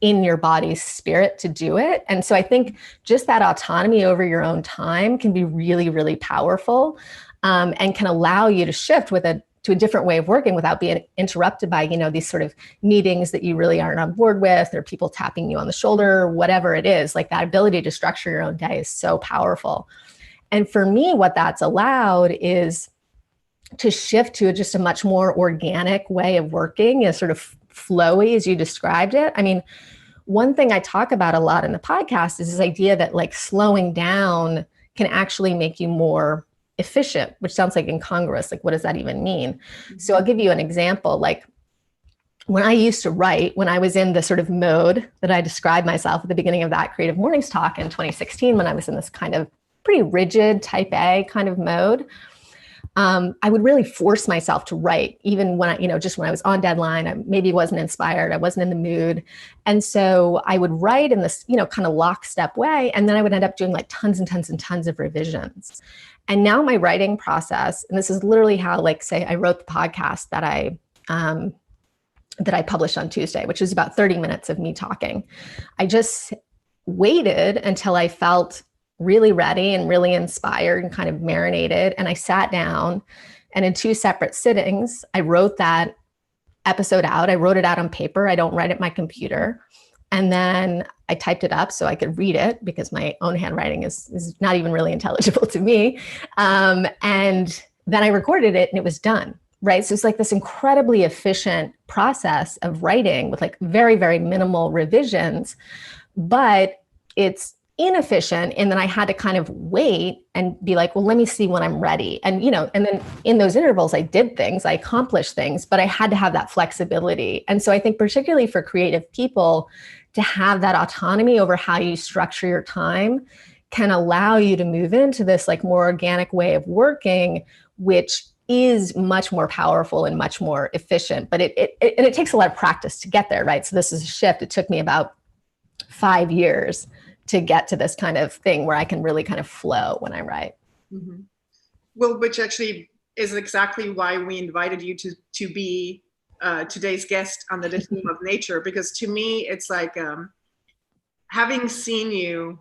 in your body's spirit to do it. And so I think just that autonomy over your own time can be really, really powerful, and can allow you to shift with a to a different way of working without being interrupted by, these sort of meetings that you really aren't on board with, or people tapping you on the shoulder, whatever it is. Like, that ability to structure your own day is so powerful. And for me, what that's allowed is to shift to just a much more organic way of working, a sort of flowy, as you described it. I mean, one thing I talk about a lot in the podcast is this idea that like slowing down can actually make you more efficient, which sounds like incongruous. Like, what does that even mean? So I'll give you an example. Like, when I used to write, when I was in the sort of mode that I described myself at the beginning of that Creative Mornings talk in 2016, when I was in this kind of pretty rigid type A kind of mode, I would really force myself to write, even when I, just when I was on deadline, I maybe wasn't inspired, I wasn't in the mood. And so I would write in this, kind of lockstep way. And then I would end up doing like tons and tons and tons of revisions. And now my writing process, and this is literally how, like, say I wrote the podcast that I published on Tuesday, which is about 30 minutes of me talking. I just waited until I felt really ready and really inspired and kind of marinated. And I sat down, and in 2 separate sittings, I wrote that episode out. I wrote it out on paper. I don't write at my computer. And then I typed it up so I could read it, because my own handwriting is not even really intelligible to me. And then I recorded it, and it was done. Right. So it's like this incredibly efficient process of writing with like very, very minimal revisions, but it's inefficient. And then I had to kind of wait and be like, well, let me see when I'm ready. And, and then in those intervals, I did things, I accomplished things, but I had to have that flexibility. And so I think particularly for creative people, to have that autonomy over how you structure your time can allow you to move into this like more organic way of working, which is much more powerful and much more efficient. But it takes a lot of practice to get there, right? So this is a shift. It took me about 5 years to get to this kind of thing where I can really kind of flow when I write. Mm-hmm. Well, which actually is exactly why we invited you to be today's guest on the theme of nature, because to me, it's like having seen you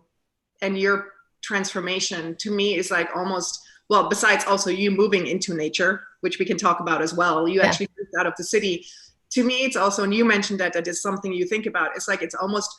and your transformation, to me, is like almost, well, besides also you moving into nature, which we can talk about as well. You actually moved out of the city. To me, it's also, and you mentioned that is something you think about. It's like, it's almost,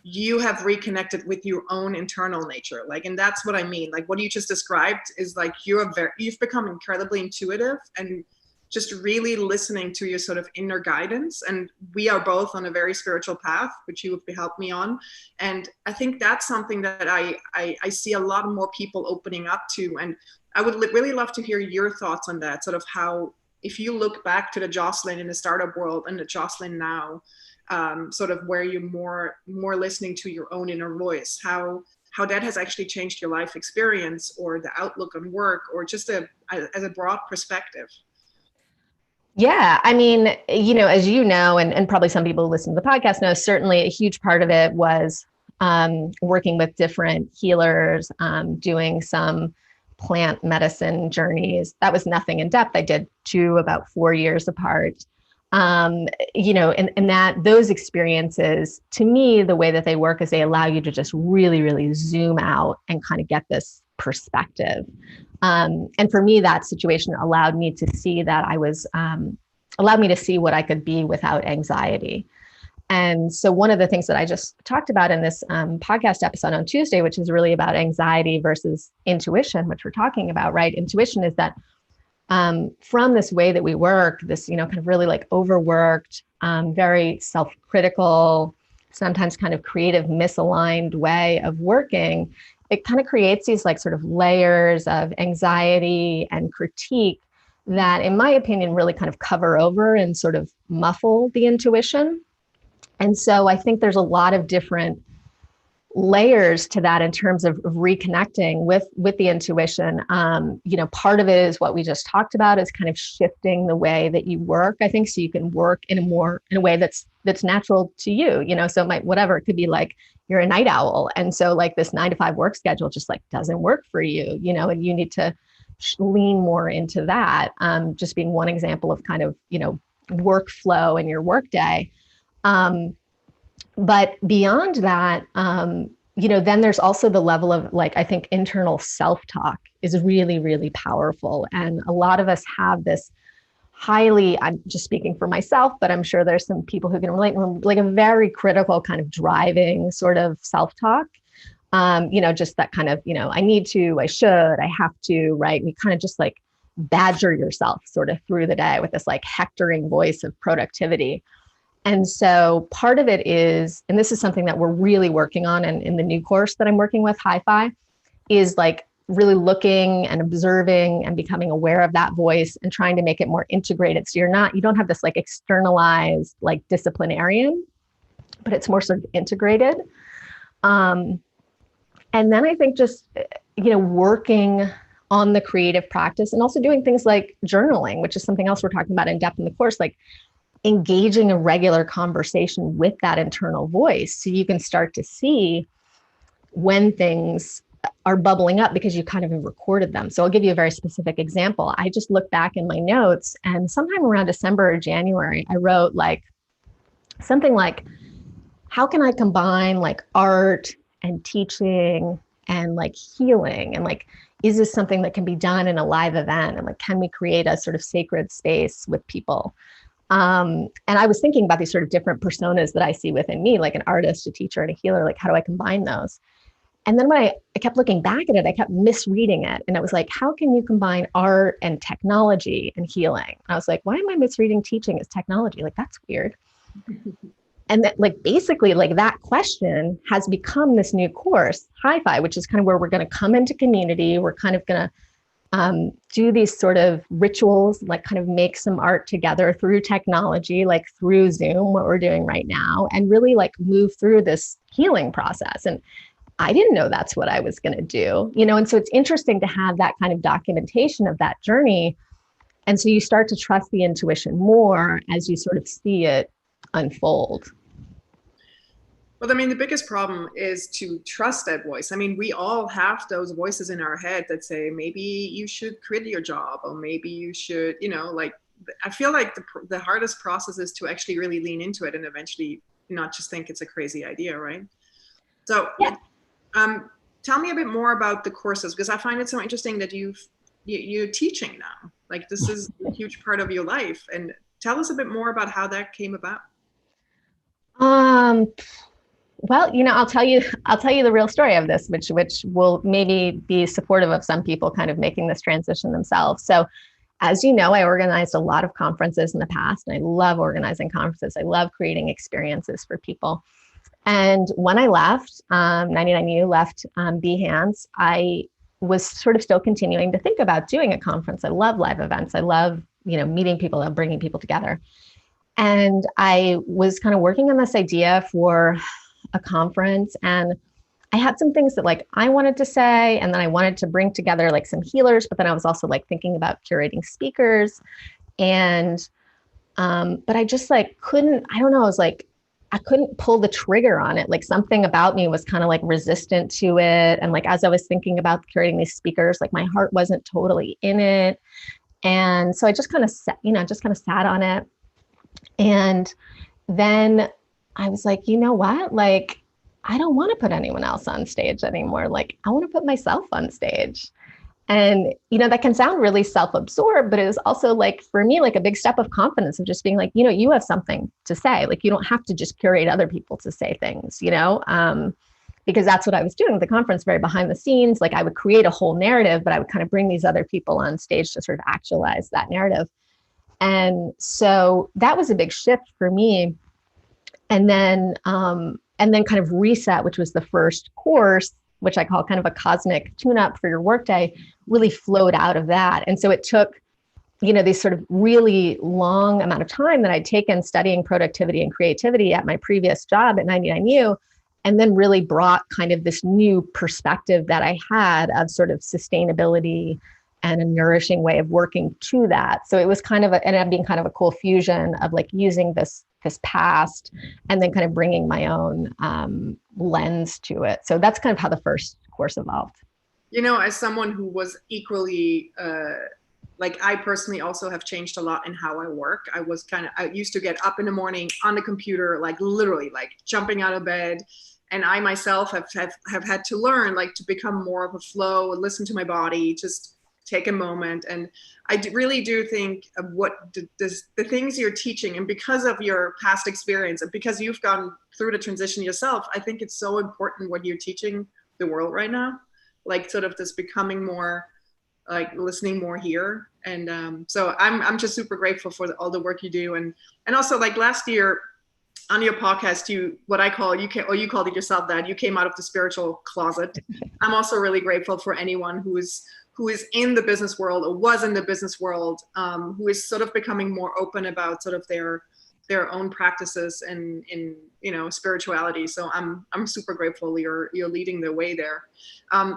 you have reconnected with your own internal nature. Like, and that's what I mean. Like what you just described is like, you've become incredibly intuitive and just really listening to your sort of inner guidance. And we are both on a very spiritual path, which you have helped me on. And I think that's something that I see a lot more people opening up to. And I would really love to hear your thoughts on that, sort of how, if you look back to the Jocelyn in the startup world and the Jocelyn now, sort of where you're more listening to your own inner voice, how that has actually changed your life experience or the outlook on work, or just as a broad perspective. Yeah, I mean, as you know, and probably some people who listen to the podcast know, certainly a huge part of it was working with different healers, doing some plant medicine journeys. That was nothing in depth. I did 2 about 4 years apart. And that those experiences, to me, the way that they work is they allow you to just really, really zoom out and kind of get this perspective. And for me, that situation allowed me to see that allowed me to see what I could be without anxiety. And so one of the things that I just talked about in this podcast episode on Tuesday, which is really about anxiety versus intuition, which we're talking about, right? Intuition is that from this way that we work, this, kind of really like overworked, very self-critical, sometimes kind of creative, misaligned way of working, it kind of creates these like sort of layers of anxiety and critique that, in my opinion, really kind of cover over and sort of muffle the intuition. And so I think there's a lot of different layers to that in terms of reconnecting with the intuition. Part of it is what we just talked about, is kind of shifting the way that you work, I think, so you can work in a way that's natural to you, so it could be like you're a night owl. And so like this 9 to 5 work schedule just like doesn't work for you, and you need to lean more into that. Just being one example of kind of, workflow in your workday. But beyond that, then there's also the level of like, I think internal self-talk is really, really powerful. And a lot of us have this I'm just speaking for myself, but I'm sure there's some people who can relate, like a very critical kind of driving sort of self-talk. Just that kind of, I need to, I should, I have to, right? And you kind of just like badger yourself sort of through the day with this like hectoring voice of productivity. And so part of it is, and this is something that we're really working on in the new course that I'm working with, Hi-Fi, is like really looking and observing and becoming aware of that voice and trying to make it more integrated. So you don't have this like externalized like disciplinarian, but it's more sort of integrated. And then I think just, working on the creative practice and also doing things like journaling, which is something else we're talking about in depth in the course, like engaging a regular conversation with that internal voice. So you can start to see when things are bubbling up because you kind of have recorded them. So I'll give you a very specific example. I just looked back in my notes and sometime around December or January, I wrote like something like, how can I combine like art and teaching and like healing? And like, is this something that can be done in a live event? And like, can we create a sort of sacred space with people? And I was thinking about these sort of different personas that I see within me, like an artist, a teacher, and a healer, like how do I combine those? And then when I kept looking back at it, I kept misreading it. And it was like, how can you combine art and technology and healing? And I was like, why am I misreading teaching as technology? Like, that's weird. And that like, basically like that question has become this new course, Hi-Fi, which is kind of where we're going to come into community. We're kind of going to do these sort of rituals, like kind of make some art together through technology, like through Zoom, what we're doing right now, and really like move through this healing process. And I didn't know that's what I was going to do, and so it's interesting to have that kind of documentation of that journey. And so you start to trust the intuition more as you sort of see it unfold. Well, I mean, the biggest problem is to trust that voice. I mean, we all have those voices in our head that say, maybe you should quit your job, or maybe you should, like, I feel like the hardest process is to actually really lean into it and eventually not just think it's a crazy idea, right? So yeah. Tell me a bit more about the courses, because I find it so interesting that you're teaching now. Like, this is a huge part of your life. And tell us a bit more about how that came about. Well, I'll tell you the real story of this, which will maybe be supportive of some people kind of making this transition themselves. So, as you know, I organized a lot of conferences in the past, and I love organizing conferences. I love creating experiences for people. And when I left, 99U left Behance, I was sort of still continuing to think about doing a conference. I love live events. I love, meeting people and bringing people together. And I was kind of working on this idea for a conference, and I had some things that like I wanted to say, and then I wanted to bring together like some healers, but then I was also like thinking about curating speakers, and but I just like couldn't, I don't know, I was like, I couldn't pull the trigger on it. Like something about me was kind of like resistant to it. And like, as I was thinking about curating these speakers, like my heart wasn't totally in it. And so I just kind of sat on it. And then I was like, you know what? Like, I don't want to put anyone else on stage anymore. Like, I want to put myself on stage. And, that can sound really self-absorbed, but it was also like, for me, like a big step of confidence of just being like, you have something to say. Like, you don't have to just curate other people to say things, because that's what I was doing at the conference, very behind the scenes. Like, I would create a whole narrative, but I would kind of bring these other people on stage to sort of actualize that narrative. And so that was a big shift for me. And then kind of Reset, which was the first course, which I call kind of a cosmic tune-up for your workday, really flowed out of that. And so it took, these sort of really long amount of time that I'd taken studying productivity and creativity at my previous job at 99U, and then really brought kind of this new perspective that I had of sort of sustainability and a nourishing way of working to that. So it was kind of ended up being kind of a cool fusion of like using this past and then kind of bringing my own lens to it. So that's kind of how the first course evolved. As someone who was equally, like I personally also have changed a lot in how I work. I used to get up in the morning on the computer, like literally like jumping out of bed. And I myself have had to learn like to become more of a flow and listen to my body, just take a moment. And really do think of what the things you're teaching, and because of your past experience and because you've gone through the transition yourself, I think it's so important what you're teaching the world right now, like sort of this becoming more like listening more here. And so I'm just super grateful for all the work you do. And also, like last year on your podcast, you called it yourself that you came out of the spiritual closet. I'm also really grateful for anyone who is in the business world or was in the business world, who is sort of becoming more open about sort of their own practices and in spirituality. So I'm super grateful you're leading the way there.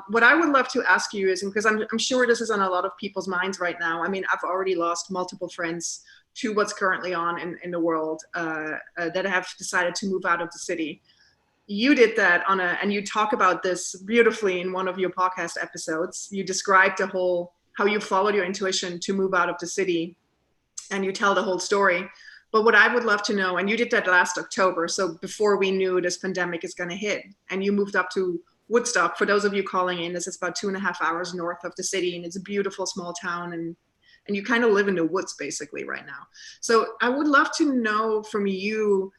What I would love to ask you is, because I'm sure this is on a lot of people's minds right now. I mean, I've already lost multiple friends to what's currently on in the world that have decided to move out of the city. You did that and you talk about this beautifully in one of your podcast episodes. You described how you followed your intuition to move out of the city, and you tell the whole story. But what I would love to know, and you did that last October, so before we knew this pandemic is going to hit, and you moved up to Woodstock. For those of you calling in, this is about 2.5 hours north of the city, and it's a beautiful small town, and you kind of live in the woods basically right now. So I would love to know from you,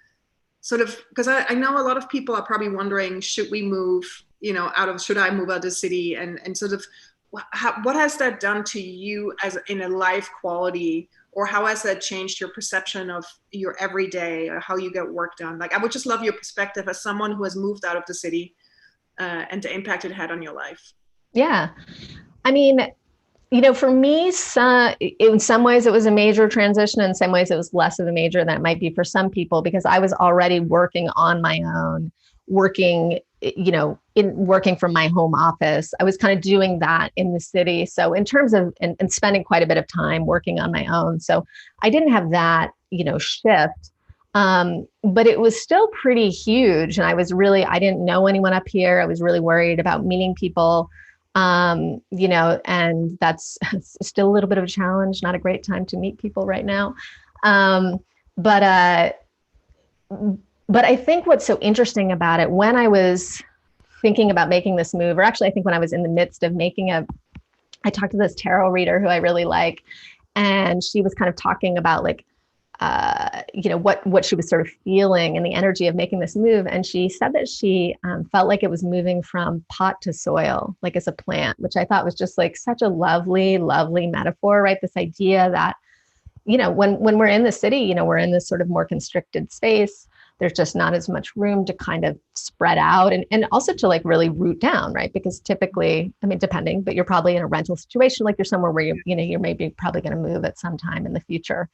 sort of, because I know a lot of people are probably wondering, should I move out of the city, and sort of what has that done to you as in a life quality, or how has that changed your perception of your everyday, or how you get work done? Like, I would just love your perspective as someone who has moved out of the city and the impact it had on your life. Yeah. I mean, for me, in some ways it was a major transition. In some ways it was less of a major than it might be for some people, because I was already working on my own, working from my home office. I was kind of doing that in the city. So in terms of, and spending quite a bit of time working on my own. So I didn't have that, shift. But it was still pretty huge. And I didn't know anyone up here. I was really worried about meeting people, and that's still a little bit of a challenge, not a great time to meet people right now. But I think what's so interesting about it, when I was thinking about making this move, or actually I think when I was in the midst of I talked to this tarot reader who I really like, and she was kind of talking about like, what she was sort of feeling and the energy of making this move. And she said that she felt like it was moving from pot to soil, like as a plant, which I thought was just like such a lovely, lovely metaphor, right? This idea that, when we're in the city, we're in this sort of more constricted space. There's just not as much room to kind of spread out and also to like really root down, right? Because typically, I mean, depending, but you're probably in a rental situation, like you're somewhere where you're maybe probably going to move at some time in the future.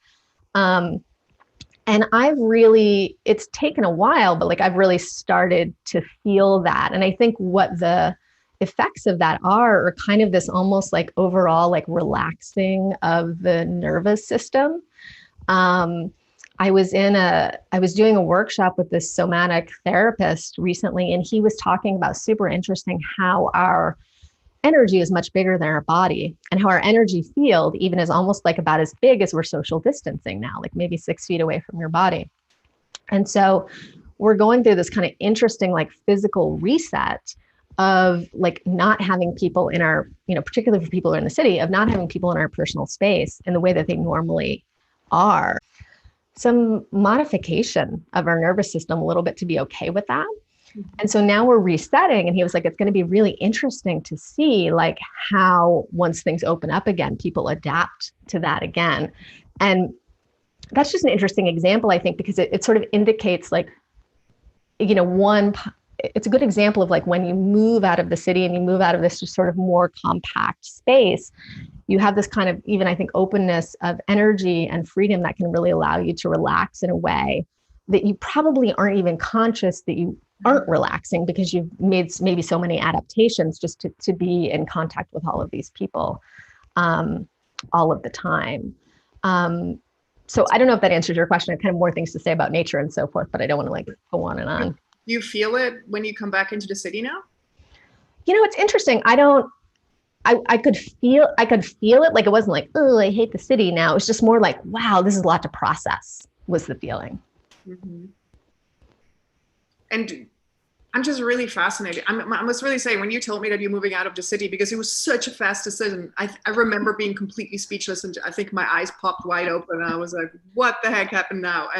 And it's taken a while, but like I've really started to feel that. And I think what the effects of that are kind of this almost like overall like relaxing of the nervous system. I was doing a workshop with this somatic therapist recently, and he was talking about super interesting how our energy is much bigger than our body, and how our energy field even is almost like about as big as we're social distancing now, like maybe 6 feet away from your body. And so we're going through this kind of interesting, like physical reset of like not having people in our, particularly for people who are in the city, of not having people in our personal space in the way that they normally are. Some modification of our nervous system a little bit to be okay with that. And so now we're resetting, and he was like, it's going to be really interesting to see like how once things open up again, people adapt to that again. And that's just an interesting example, I think, because it sort of indicates like, it's a good example of like when you move out of the city and you move out of this just sort of more compact space, you have this kind of even, I think, openness of energy and freedom that can really allow you to relax in a way that you probably aren't even conscious that you aren't relaxing, because you've made maybe so many adaptations just to be in contact with all of these people all of the time. So I don't know if that answers your question. I have kind of more things to say about nature and so forth, but I don't want to like go on and on. Do you feel it when you come back into the city now? It's interesting. I could feel it. Like, it wasn't like, oh, I hate the city now. It was just more like, wow, this is a lot to process, was the feeling. Mm-hmm. And I'm just really fascinated. I must really say, when you told me that you're moving out of the city, because it was such a fast decision, I remember being completely speechless, and I think my eyes popped wide open. And I was like, what the heck happened now?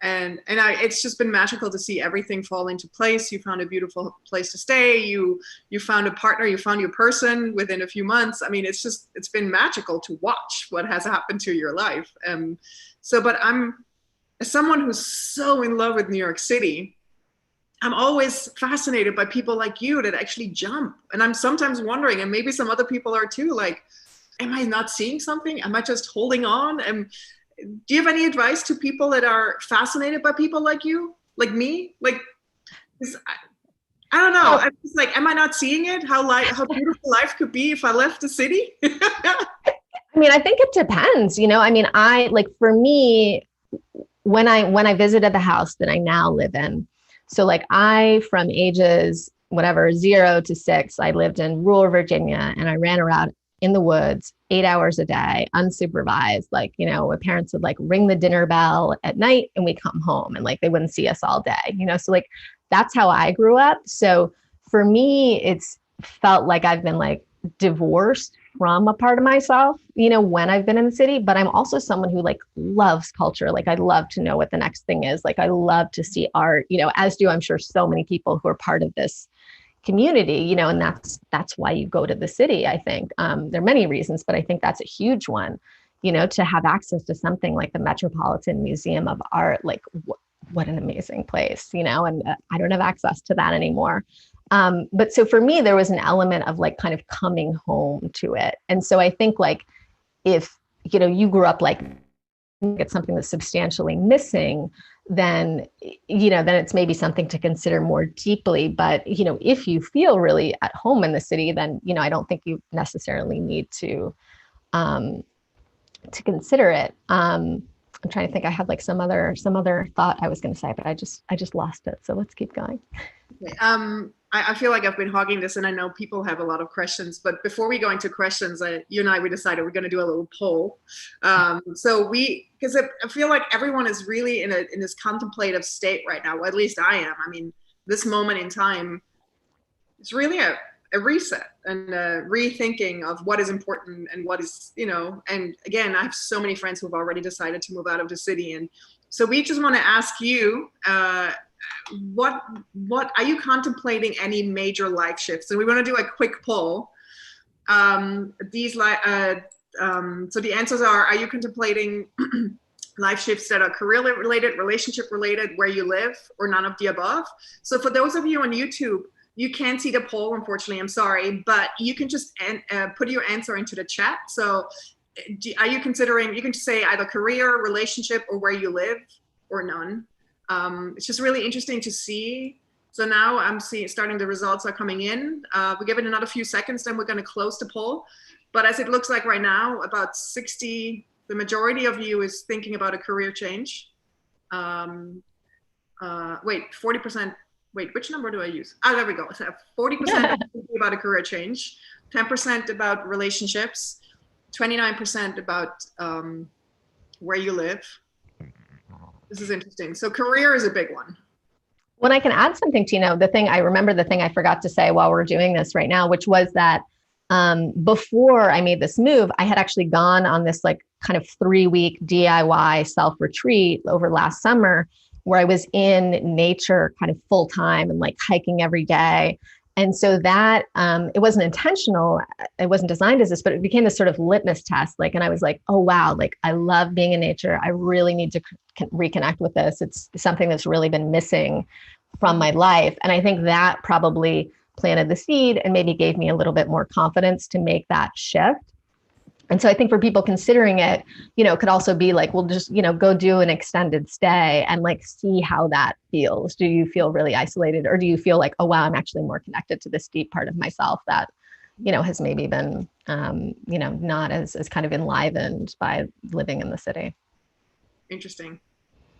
It's just been magical to see everything fall into place. You found a beautiful place to stay. You found a partner. You found your person within a few months. I mean, it's been magical to watch what has happened to your life. But as someone who's so in love with New York City, I'm always fascinated by people like you that actually jump. And I'm sometimes wondering, and maybe some other people are too, like, am I not seeing something? Am I just holding on? And do you have any advice to people that are fascinated by people like you, like me? Like, I don't know. I'm just like, am I not seeing it? How beautiful life could be if I left the city? I mean, I think it depends. I mean, for me, when I visited the house that I now live in, so like from ages, 0 to 6, I lived in rural Virginia, and I ran around in the woods 8 hours a day, unsupervised. Like, my parents would like ring the dinner bell at night and we come home, and like, they wouldn't see us all day, so like, that's how I grew up. So for me, it's felt like I've been like divorced from a part of myself, when I've been in the city. But I'm also someone who like loves culture. Like, I love to know what the next thing is. Like, I love to see art, as do I'm sure so many people who are part of this community, and that's why you go to the city. I think there are many reasons, but I think that's a huge one, to have access to something like the Metropolitan Museum of Art. Like, what an amazing place, and I don't have access to that anymore. But so for me, there was an element of like kind of coming home to it. And so I think like, if, you grew up like it's something that's substantially missing, then it's maybe something to consider more deeply. But, if you feel really at home in the city, then, I don't think you necessarily need to consider it. I'm trying to think. I had like some other thought I was going to say, but I just lost it. So let's keep going. Okay. I feel like I've been hogging this, and I know people have a lot of questions. But before we go into questions, you and I, we decided we're going to do a little poll. Because I feel like everyone is really in this contemplative state right now. Well, at least I am. I mean, this moment in time, it's really a reset and a rethinking of what is important and what is, and again, I have so many friends who've already decided to move out of the city. And so we just want to ask you, what are you contemplating any major life shifts? And we want to do a quick poll. So the answers are you contemplating life shifts that are career related, relationship related, where you live, or none of the above? So for those of you on YouTube, you can't see the poll, unfortunately, I'm sorry, but you can just put your answer into the chat. So are you considering, you can just say either career, relationship, or where you live, or none. It's just really interesting to see. So now I'm starting the results are coming in. We'll give it another few seconds, then we're going to close the poll. But as it looks like right now, about 60, the majority of you is thinking about a career change. 40%. Wait, which number do I use? Oh, there we go. So 40% about a career change, 10% about relationships, 29% about where you live. This is interesting. So career is a big one. When I can add something, Tino, the thing I forgot to say while we're doing this right now, which was that before I made this move, I had actually gone on this like kind of 3-week DIY self-retreat over last summer, where I was in nature kind of full time and like hiking every day. And so that it wasn't intentional, it wasn't designed as this, but it became this sort of litmus test. Like, and I was like, oh, wow, like I love being in nature. I really need to reconnect with this. It's something that's really been missing from my life. And I think that probably planted the seed and maybe gave me a little bit more confidence to make that shift. And so I think for people considering it, it could also be like, well, just, go do an extended stay and like see how that feels. Do you feel really isolated, or do you feel like, oh, wow, I'm actually more connected to this deep part of myself that, has maybe been, not as kind of enlivened by living in the city. Interesting.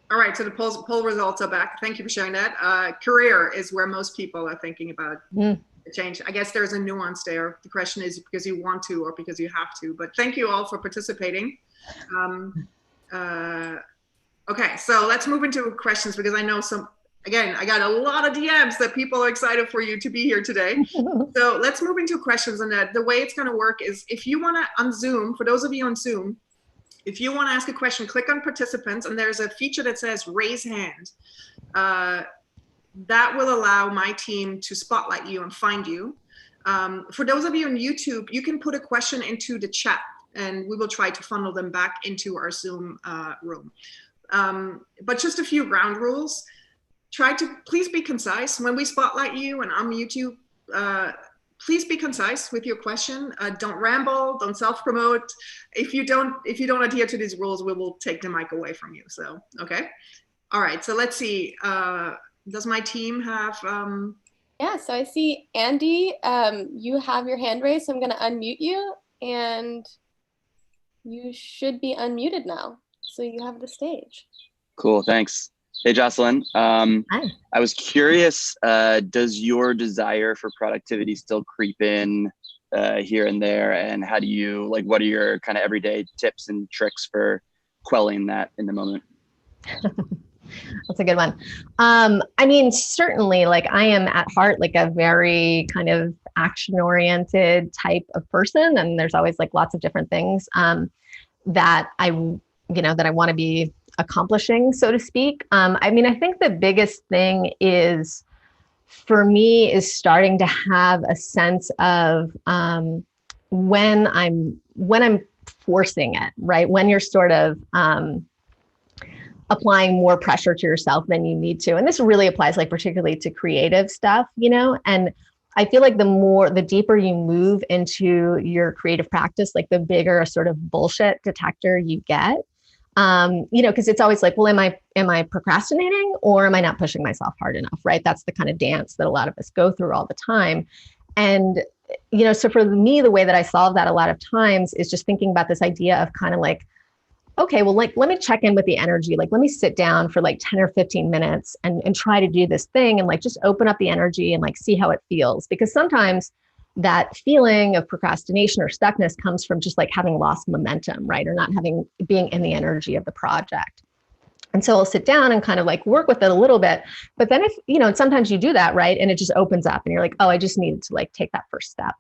All right. So the poll results are back. Thank you for sharing that. Career is where most people are thinking about. Change. I guess there's a nuance there. The question is because you want to or because you have to, but thank you all for participating. Okay, so let's move into questions, because I know Again, I got a lot of DMs that people are excited for you to be here today. So let's move into questions. And the way it's going to work is if you want to on Zoom, for those of you on Zoom, if you want to ask a question, click on participants and there's a feature that says raise hand. That will allow my team to spotlight you and find you. For those of you on YouTube, you can put a question into the chat and we will try to funnel them back into our Zoom room. But just a few ground rules. Please be concise. When we spotlight you and unmute you, please be concise with your question. Don't ramble, don't self-promote. If you don't adhere to these rules, we will take the mic away from you. So, okay. All right, so let's see. Does my team have? Yeah, so I see Andy, you have your hand raised, so I'm gonna unmute you and you should be unmuted now. So you have the stage. Cool, thanks. Hey, Jocelyn. Hi. I was curious, does your desire for productivity still creep in here and there? And how do you, like, what are your kind of everyday tips and tricks for quelling that in the moment? That's a good one. I mean, certainly, like I am at heart, like a very kind of action-oriented type of person. And there's always like lots of different things that I want to be accomplishing, so to speak. I mean, I think the biggest thing is for me is starting to have a sense of when I'm forcing it, right? When you're sort of applying more pressure to yourself than you need to. And this really applies like particularly to creative stuff, and I feel like the deeper you move into your creative practice, like the bigger a sort of bullshit detector you get. Because it's always like, well, am I procrastinating or am I not pushing myself hard enough? Right. That's the kind of dance that a lot of us go through all the time. And, so for me, the way that I solve that a lot of times is just thinking about this idea of kind of like, okay, well, like, let me check in with the energy. Like, let me sit down for like 10 or 15 minutes and try to do this thing and like, just open up the energy and like, see how it feels. Because sometimes that feeling of procrastination or stuckness comes from just like having lost momentum, right? Or not being in the energy of the project. And so I'll sit down and kind of like work with it a little bit. But then if, sometimes you do that, right? And it just opens up and you're like, oh, I just needed to like take that first step.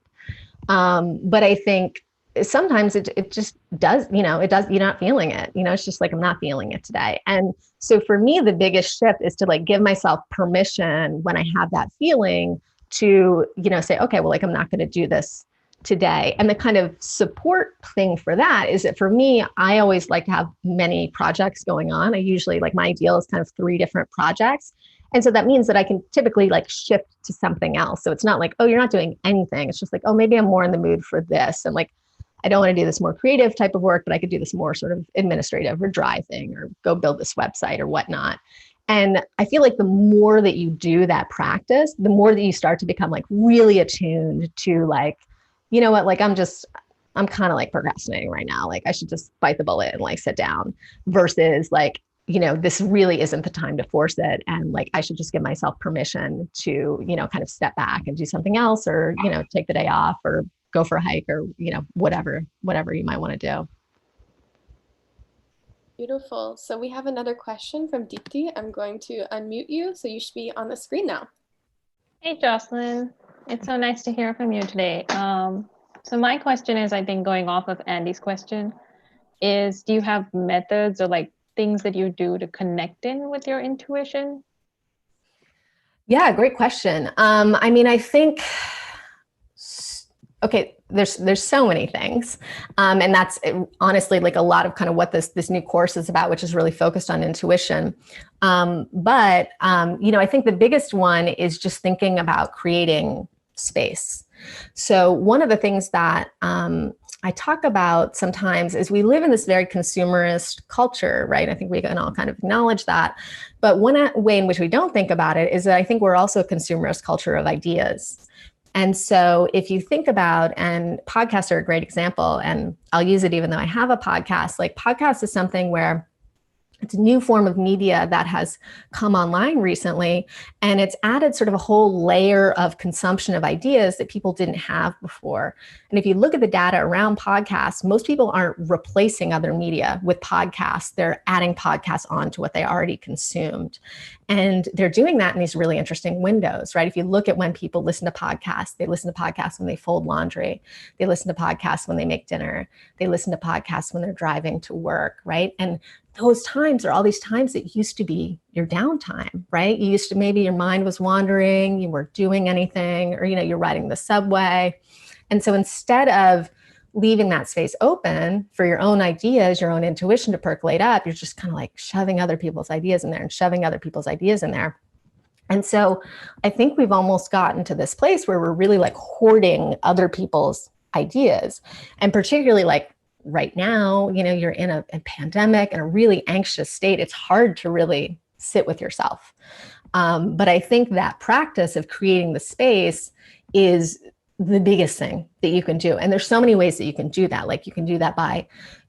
But I think sometimes it just does, you're not feeling it. It's just like, I'm not feeling it today. And so for me, the biggest shift is to like give myself permission when I have that feeling to, say, okay, well, like, I'm not going to do this today. And the kind of support thing for that is that for me, I always like to have many projects going on. I usually like my ideal is kind of 3 different projects. And so that means that I can typically like shift to something else. So it's not like, oh, you're not doing anything. It's just like, oh, maybe I'm more in the mood for this. And like, I don't want to do this more creative type of work, but I could do this more sort of administrative or dry thing or go build this website or whatnot. And I feel like the more that you do that practice, the more that you start to become like really attuned to like, you know what, like I'm kind of like procrastinating right now. Like I should just bite the bullet and like sit down versus like, this really isn't the time to force it. And like, I should just give myself permission to, kind of step back and do something else or, take the day off or go for a hike or, whatever you might want to do. Beautiful. So we have another question from Deepti. I'm going to unmute you. So you should be on the screen now. Hey, Jocelyn. It's so nice to hear from you today. So my question is, I think going off of Andy's question is, do you have methods or like things that you do to connect in with your intuition? Yeah, great question. I mean, I think, okay, there's so many things. And that's honestly like a lot of kind of what this new course is about, which is really focused on intuition. But I think the biggest one is just thinking about creating space. So one of the things that I talk about sometimes is we live in this very consumerist culture, right? I think we can all kind of acknowledge that. But one way in which we don't think about it is that I think we're also a consumerist culture of ideas. And so if you think about, and podcasts are a great example, and I'll use it even though I have a podcast, like podcast is something where It's a new form of media that has come online recently, and it's added sort of a whole layer of consumption of ideas that people didn't have before. And if you look at the data around podcasts, most people aren't replacing other media with podcasts. They're adding podcasts onto what they already consumed. And they're doing that in these really interesting windows, right? If you look at when people listen to podcasts, they listen to podcasts when they fold laundry. They listen to podcasts when they make dinner. They listen to podcasts when they're driving to work, right? And those times are all these times that used to be your downtime, right? You used to, maybe your mind was wandering, you weren't doing anything, or, you're riding the subway. And so instead of leaving that space open for your own ideas, your own intuition to percolate up, you're just kind of like shoving other people's ideas in there and shoving other people's ideas in there. And so I think we've almost gotten to this place where we're really like hoarding other people's ideas. And particularly like right now, you're in a pandemic and a really anxious state. It's hard to really sit with yourself. But I think that practice of creating the space is the biggest thing that you can do. And there's so many ways that you can do that. Like you can do that by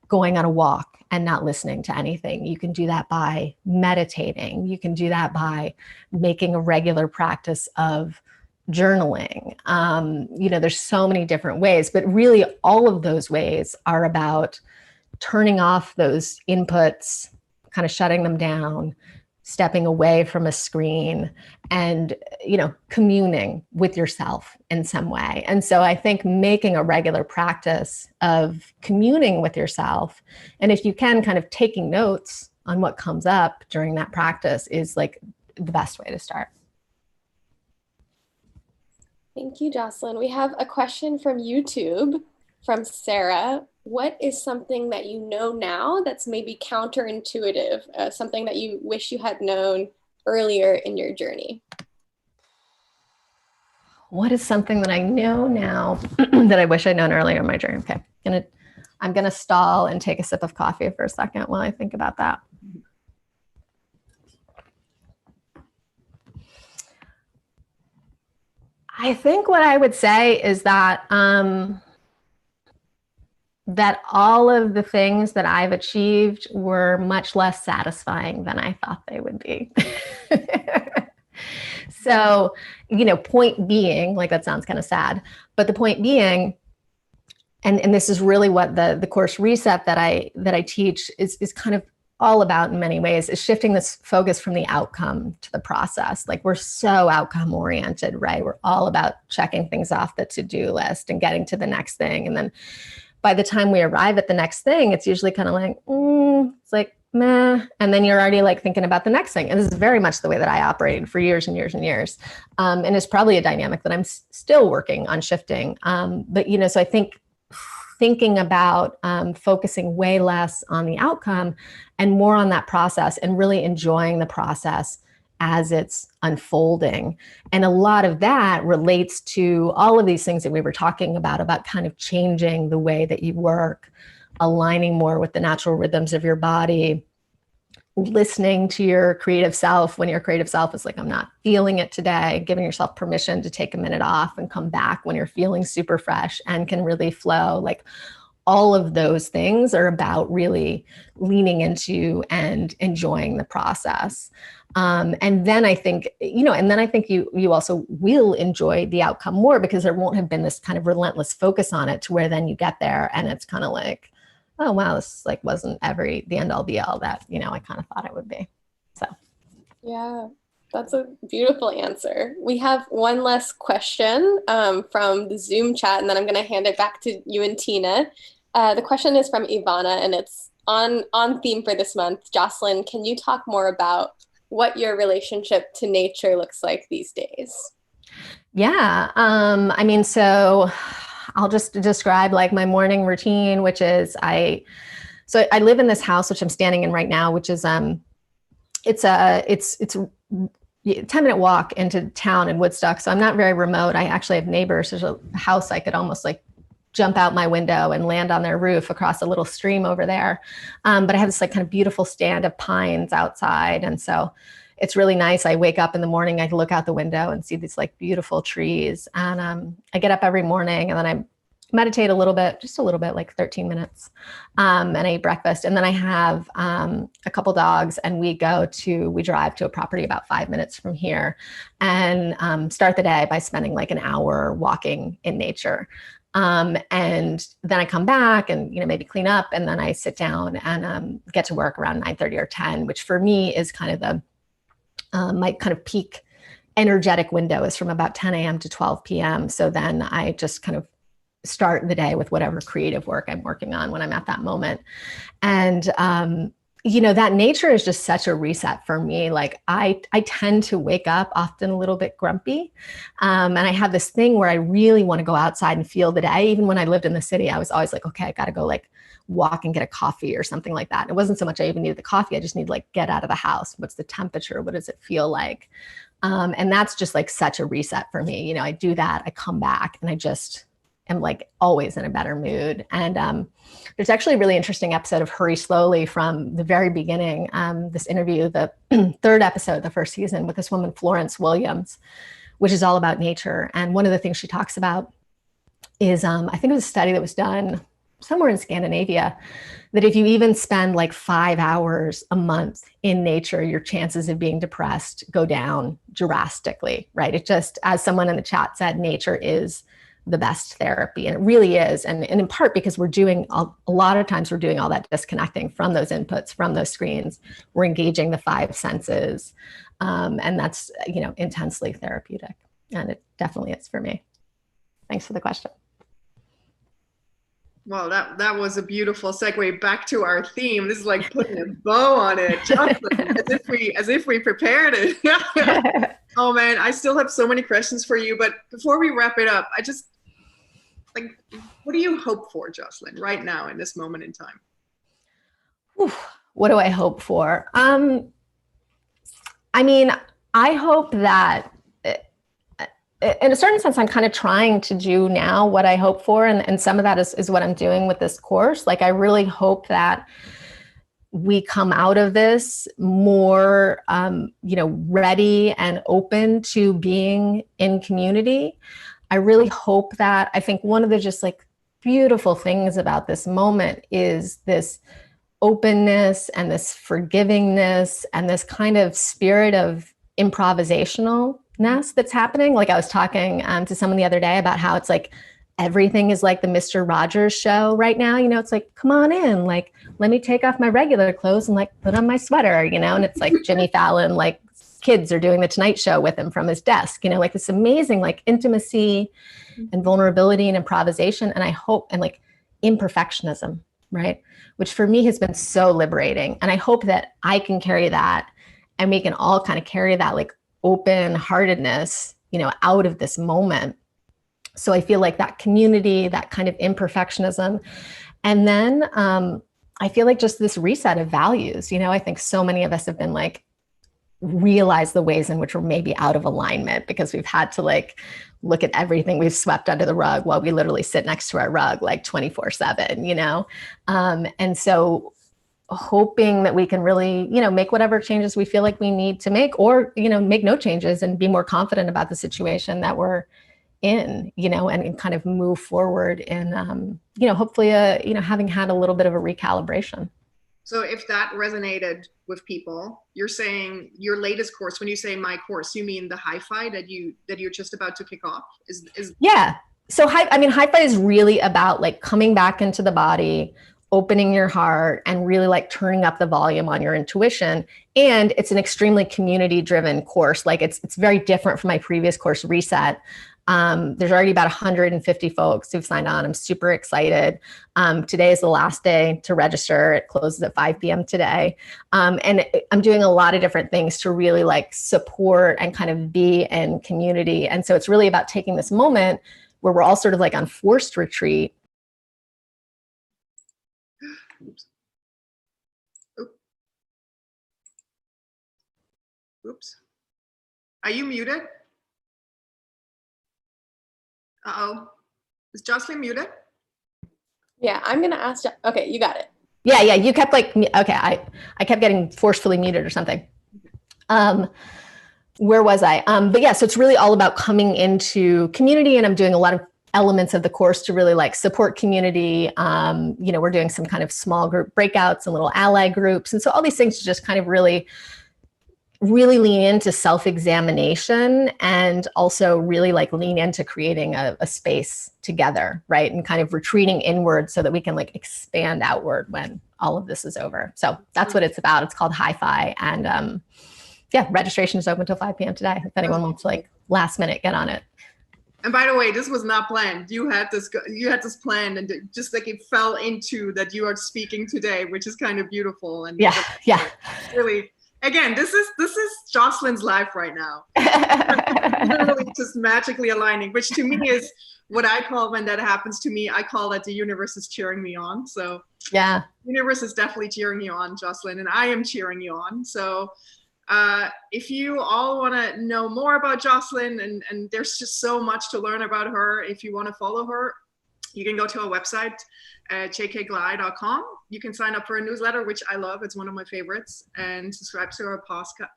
going on a walk and not listening to anything. You can do that by meditating. You can do that by making a regular practice of journaling. There's so many different ways, but really all of those ways are about turning off those inputs, kind of shutting them down, stepping away from a screen, and, communing with yourself in some way. And so I think making a regular practice of communing with yourself, and if you can, kind of taking notes on what comes up during that practice, is like the best way to start. Thank you, Jocelyn. We have a question from YouTube from Sarah. What is something that you know now that's maybe counterintuitive, something that you wish you had known earlier in your journey? What is something that I know now that I wish I'd known earlier in my journey? Okay, I'm gonna stall and take a sip of coffee for a second while I think about that. I think what I would say is that that all of the things that I've achieved were much less satisfying than I thought they would be. So, point being, like that sounds kind of sad, but the point being, and this is really what the course Reset that I teach is kind of all about in many ways, is shifting this focus from the outcome to the process. Like we're so outcome oriented, right? We're all about checking things off the to-do list and getting to the next thing. And then by the time we arrive at the next thing, it's usually kind of like, it's like, meh. And then you're already like thinking about the next thing. And this is very much the way that I operated for years and years and years. And it's probably a dynamic that I'm still working on shifting. But, so I think thinking about focusing way less on the outcome and more on that process, and really enjoying the process as it's unfolding. And a lot of that relates to all of these things that we were talking about kind of changing the way that you work, aligning more with the natural rhythms of your body, listening to your creative self when your creative self is like, I'm not feeling it today, giving yourself permission to take a minute off and come back when you're feeling super fresh and can really flow. Like all of those things are about really leaning into and enjoying the process. And then I think, you also will enjoy the outcome more, because there won't have been this kind of relentless focus on it, to where then you get there and it's kind of like, oh, wow, this like wasn't the end all be all that, I kind of thought it would be. So. Yeah, that's a beautiful answer. We have one last question from the Zoom chat, and then I'm going to hand it back to you and Tina. The question is from Ivana, and it's on theme for this month. Jocelyn, can you talk more about what your relationship to nature looks like these days? Yeah, so I'll just describe like my morning routine, which is I live in this house, which I'm standing in right now, which is it's a 10-minute walk into town in Woodstock. So I'm not very remote. I actually have neighbors. There's a house I could almost like jump out my window and land on their roof across a little stream over there. But I have this like kind of beautiful stand of pines outside. And so it's really nice. I wake up in the morning, I look out the window and see these like beautiful trees. And I get up every morning, and then meditate a little bit, just a little bit, like 13 minutes, and I eat breakfast. And then I have a couple dogs, and we drive to a property about 5 minutes from here, and start the day by spending like an hour walking in nature. And then I come back and, maybe clean up, and then I sit down and get to work around 9:30 or 10, which for me is kind of my kind of peak energetic window is from about 10 a.m. to 12 p.m. So then I just kind of start the day with whatever creative work I'm working on when I'm at that moment. And, that nature is just such a reset for me. Like I tend to wake up often a little bit grumpy. And I have this thing where I really want to go outside and feel the day. Even when I lived in the city, I was always like, okay, I got to go like walk and get a coffee or something like that. And it wasn't so much I even needed the coffee. I just need like get out of the house. What's the temperature? What does it feel like? And that's just like such a reset for me. I do that, I come back, and I just am like always in a better mood. And there's actually a really interesting episode of Hurry Slowly from the very beginning. This interview, the third episode, the first season, with this woman, Florence Williams, which is all about nature. And one of the things she talks about is, I think it was a study that was done somewhere in Scandinavia, that if you even spend like 5 hours a month in nature, your chances of being depressed go down drastically, right? It just, as someone in the chat said, nature is the best therapy. And it really is. And in part because we're doing, a lot of times we're doing all that disconnecting from those inputs, from those screens. We're engaging the 5 senses. And that's, intensely therapeutic. And it definitely is for me. Thanks for the question. Well, that was a beautiful segue back to our theme. This is like putting a bow on it, Jocelyn, as if we prepared it. Oh man, I still have so many questions for you, but before we wrap it up, I just what do you hope for, Jocelyn, right now in this moment in time? What do I hope for? I hope that in a certain sense, I'm kind of trying to do now what I hope for. And some of that is what I'm doing with this course. Like, I really hope that we come out of this more, ready and open to being in community. I really hope that, I think one of the just like beautiful things about this moment is this openness and this forgivingness and this kind of spirit of improvisationalness that's happening. Like, I was talking to someone the other day about how it's like everything is like the Mr. Rogers show right now. It's like, come on in, like, let me take off my regular clothes and like put on my sweater, and it's like Jimmy Fallon, like kids are doing the Tonight Show with him from his desk, like this amazing like intimacy and vulnerability and improvisation. And I hope, and like imperfectionism, right? Which for me has been so liberating. And I hope that I can carry that, and we can all kind of carry that like open-heartedness, out of this moment. So I feel like that community, that kind of imperfectionism. And then I feel like just this reset of values. I think so many of us have been like, realize the ways in which we're maybe out of alignment because we've had to like look at everything we've swept under the rug while we literally sit next to our rug like 24/7, and so hoping that we can really, make whatever changes we feel like we need to make, or, make no changes and be more confident about the situation that we're in, and kind of move forward in, hopefully, having had a little bit of a recalibration. So if that resonated with people, you're saying your latest course, when you say my course, you mean the Hi-Fi that you're just about to kick off? Yeah. So Hi-Fi is really about like coming back into the body, opening your heart, and really like turning up the volume on your intuition. And it's an extremely community-driven course. Like it's very different from my previous course, Reset. There's already about 150 folks who've signed on. I'm super excited. Today is the last day to register. It closes at 5 p.m. today. And I'm doing a lot of different things to really like support and kind of be in community. And so it's really about taking this moment where we're all sort of like on forced retreat. Oops. Are you muted? Uh-oh. Is Jocelyn muted? Yeah, I'm going to ask. Okay, you got it. Yeah. You kept like, okay, I kept getting forcefully muted or something. Where was I? But yeah, so it's really all about coming into community, and I'm doing a lot of elements of the course to really like support community. You know, we're doing some kind of small group breakouts and little ally groups. And so all these things to just kind of really lean into self-examination and also really like lean into creating a space together, right? And kind of retreating inward so that we can like expand outward when all of this is over. So that's what it's about. It's called Hi-Fi. And yeah, registration is open till 5 p.m. today. If anyone wants to like last minute get on it. And by the way, this was not planned. You had this planned, and just like it fell into that you are speaking today, which is kind of beautiful. And yeah. Really, again, this is Jocelyn's life right now. Literally just magically aligning, which to me is what I call, when that happens to me, I call that the universe is cheering me on. So yeah, the universe is definitely cheering you on, Jocelyn, and I am cheering you on. So if you all want to know more about Jocelyn, and there's just so much to learn about her, if you want to follow her, you can go to our website, jkglei.com. You can sign up for a newsletter, which I love. It's one of my favorites, and subscribe to our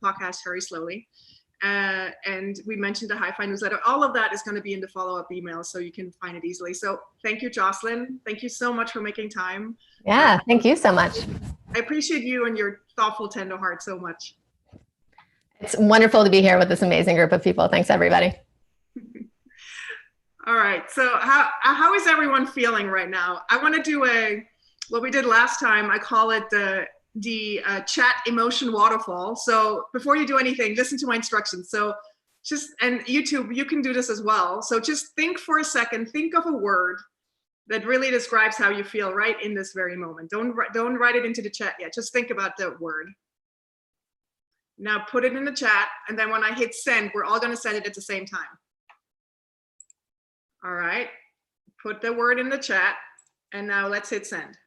podcast, Hurry Slowly. And we mentioned the Hi-Fi newsletter. All of that is going to be in the follow-up email, so you can find it easily. So thank you, Jocelyn. Thank you so much for making time. Yeah, thank you so much. I appreciate you and your thoughtful, tender heart so much. It's wonderful to be here with this amazing group of people. Thanks, everybody. All right. So how is everyone feeling right now? I want to do what we did last time. I call it the chat emotion waterfall. So before you do anything, listen to my instructions. So and YouTube, you can do this as well. So just think for a second, think of a word that really describes how you feel right in this very moment. Don't write it into the chat yet. Just think about the word. Now put it in the chat, and then when I hit send, we're all going to send it at the same time. All right, put the word in the chat, and now let's hit send.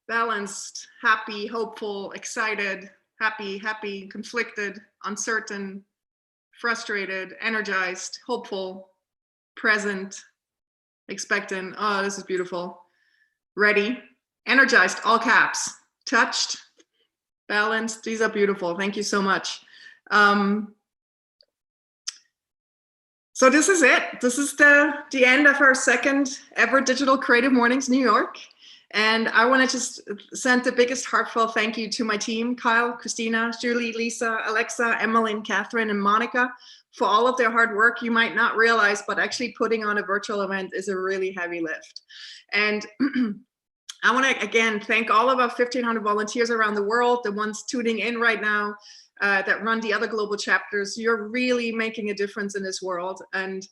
Balanced, happy, hopeful, excited, happy, conflicted, uncertain, frustrated, energized, hopeful, present, expectant. Oh, this is beautiful. Ready. Energized, all caps, touched, balanced. These are beautiful. Thank you so much. So this is it. This is the end of our second ever Digital Creative Mornings New York. And I want to just send the biggest heartfelt thank you to my team, Kyle, Christina, Julie, Lisa, Alexa, Emmeline, Catherine, and Monica, for all of their hard work. You might not realize, but actually putting on a virtual event is a really heavy lift. And I want to, again, thank all of our 1,500 volunteers around the world, the ones tuning in right now that run the other global chapters. You're really making a difference in this world. And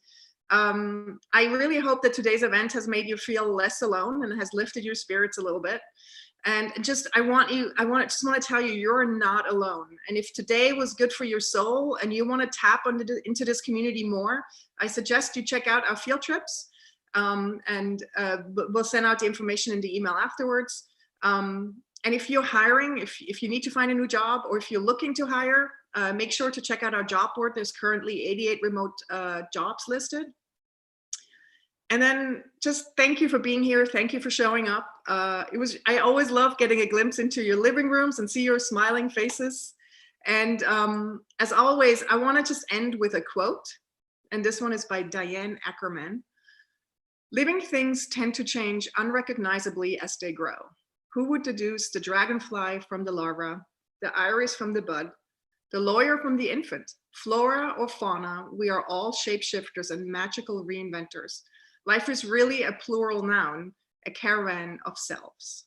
I really hope that today's event has made you feel less alone and has lifted your spirits a little bit. And just, I just want to tell you, you're not alone. And if today was good for your soul and you want to tap into this community more, I suggest you check out our field trips. And we'll send out the information in the email afterwards. And if you're hiring, if you need to find a new job, or if you're looking to hire, make sure to check out our job board. There's currently 88 remote jobs listed. And then just thank you for being here. Thank you for showing up. I always love getting a glimpse into your living rooms and see your smiling faces. And as always, I want to just end with a quote. And this one is by Diane Ackerman. Living things tend to change unrecognizably as they grow. Who would deduce the dragonfly from the larva, the iris from the bud, the lawyer from the infant, flora or fauna? We are all shapeshifters and magical reinventors. Life is really a plural noun, a caravan of selves.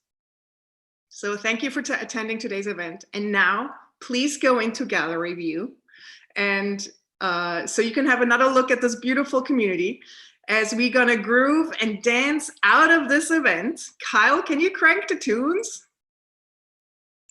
So thank you for attending today's event. And now please go into gallery view. And so you can have another look at this beautiful community as we're gonna groove and dance out of this event. Kyle, can you crank the tunes?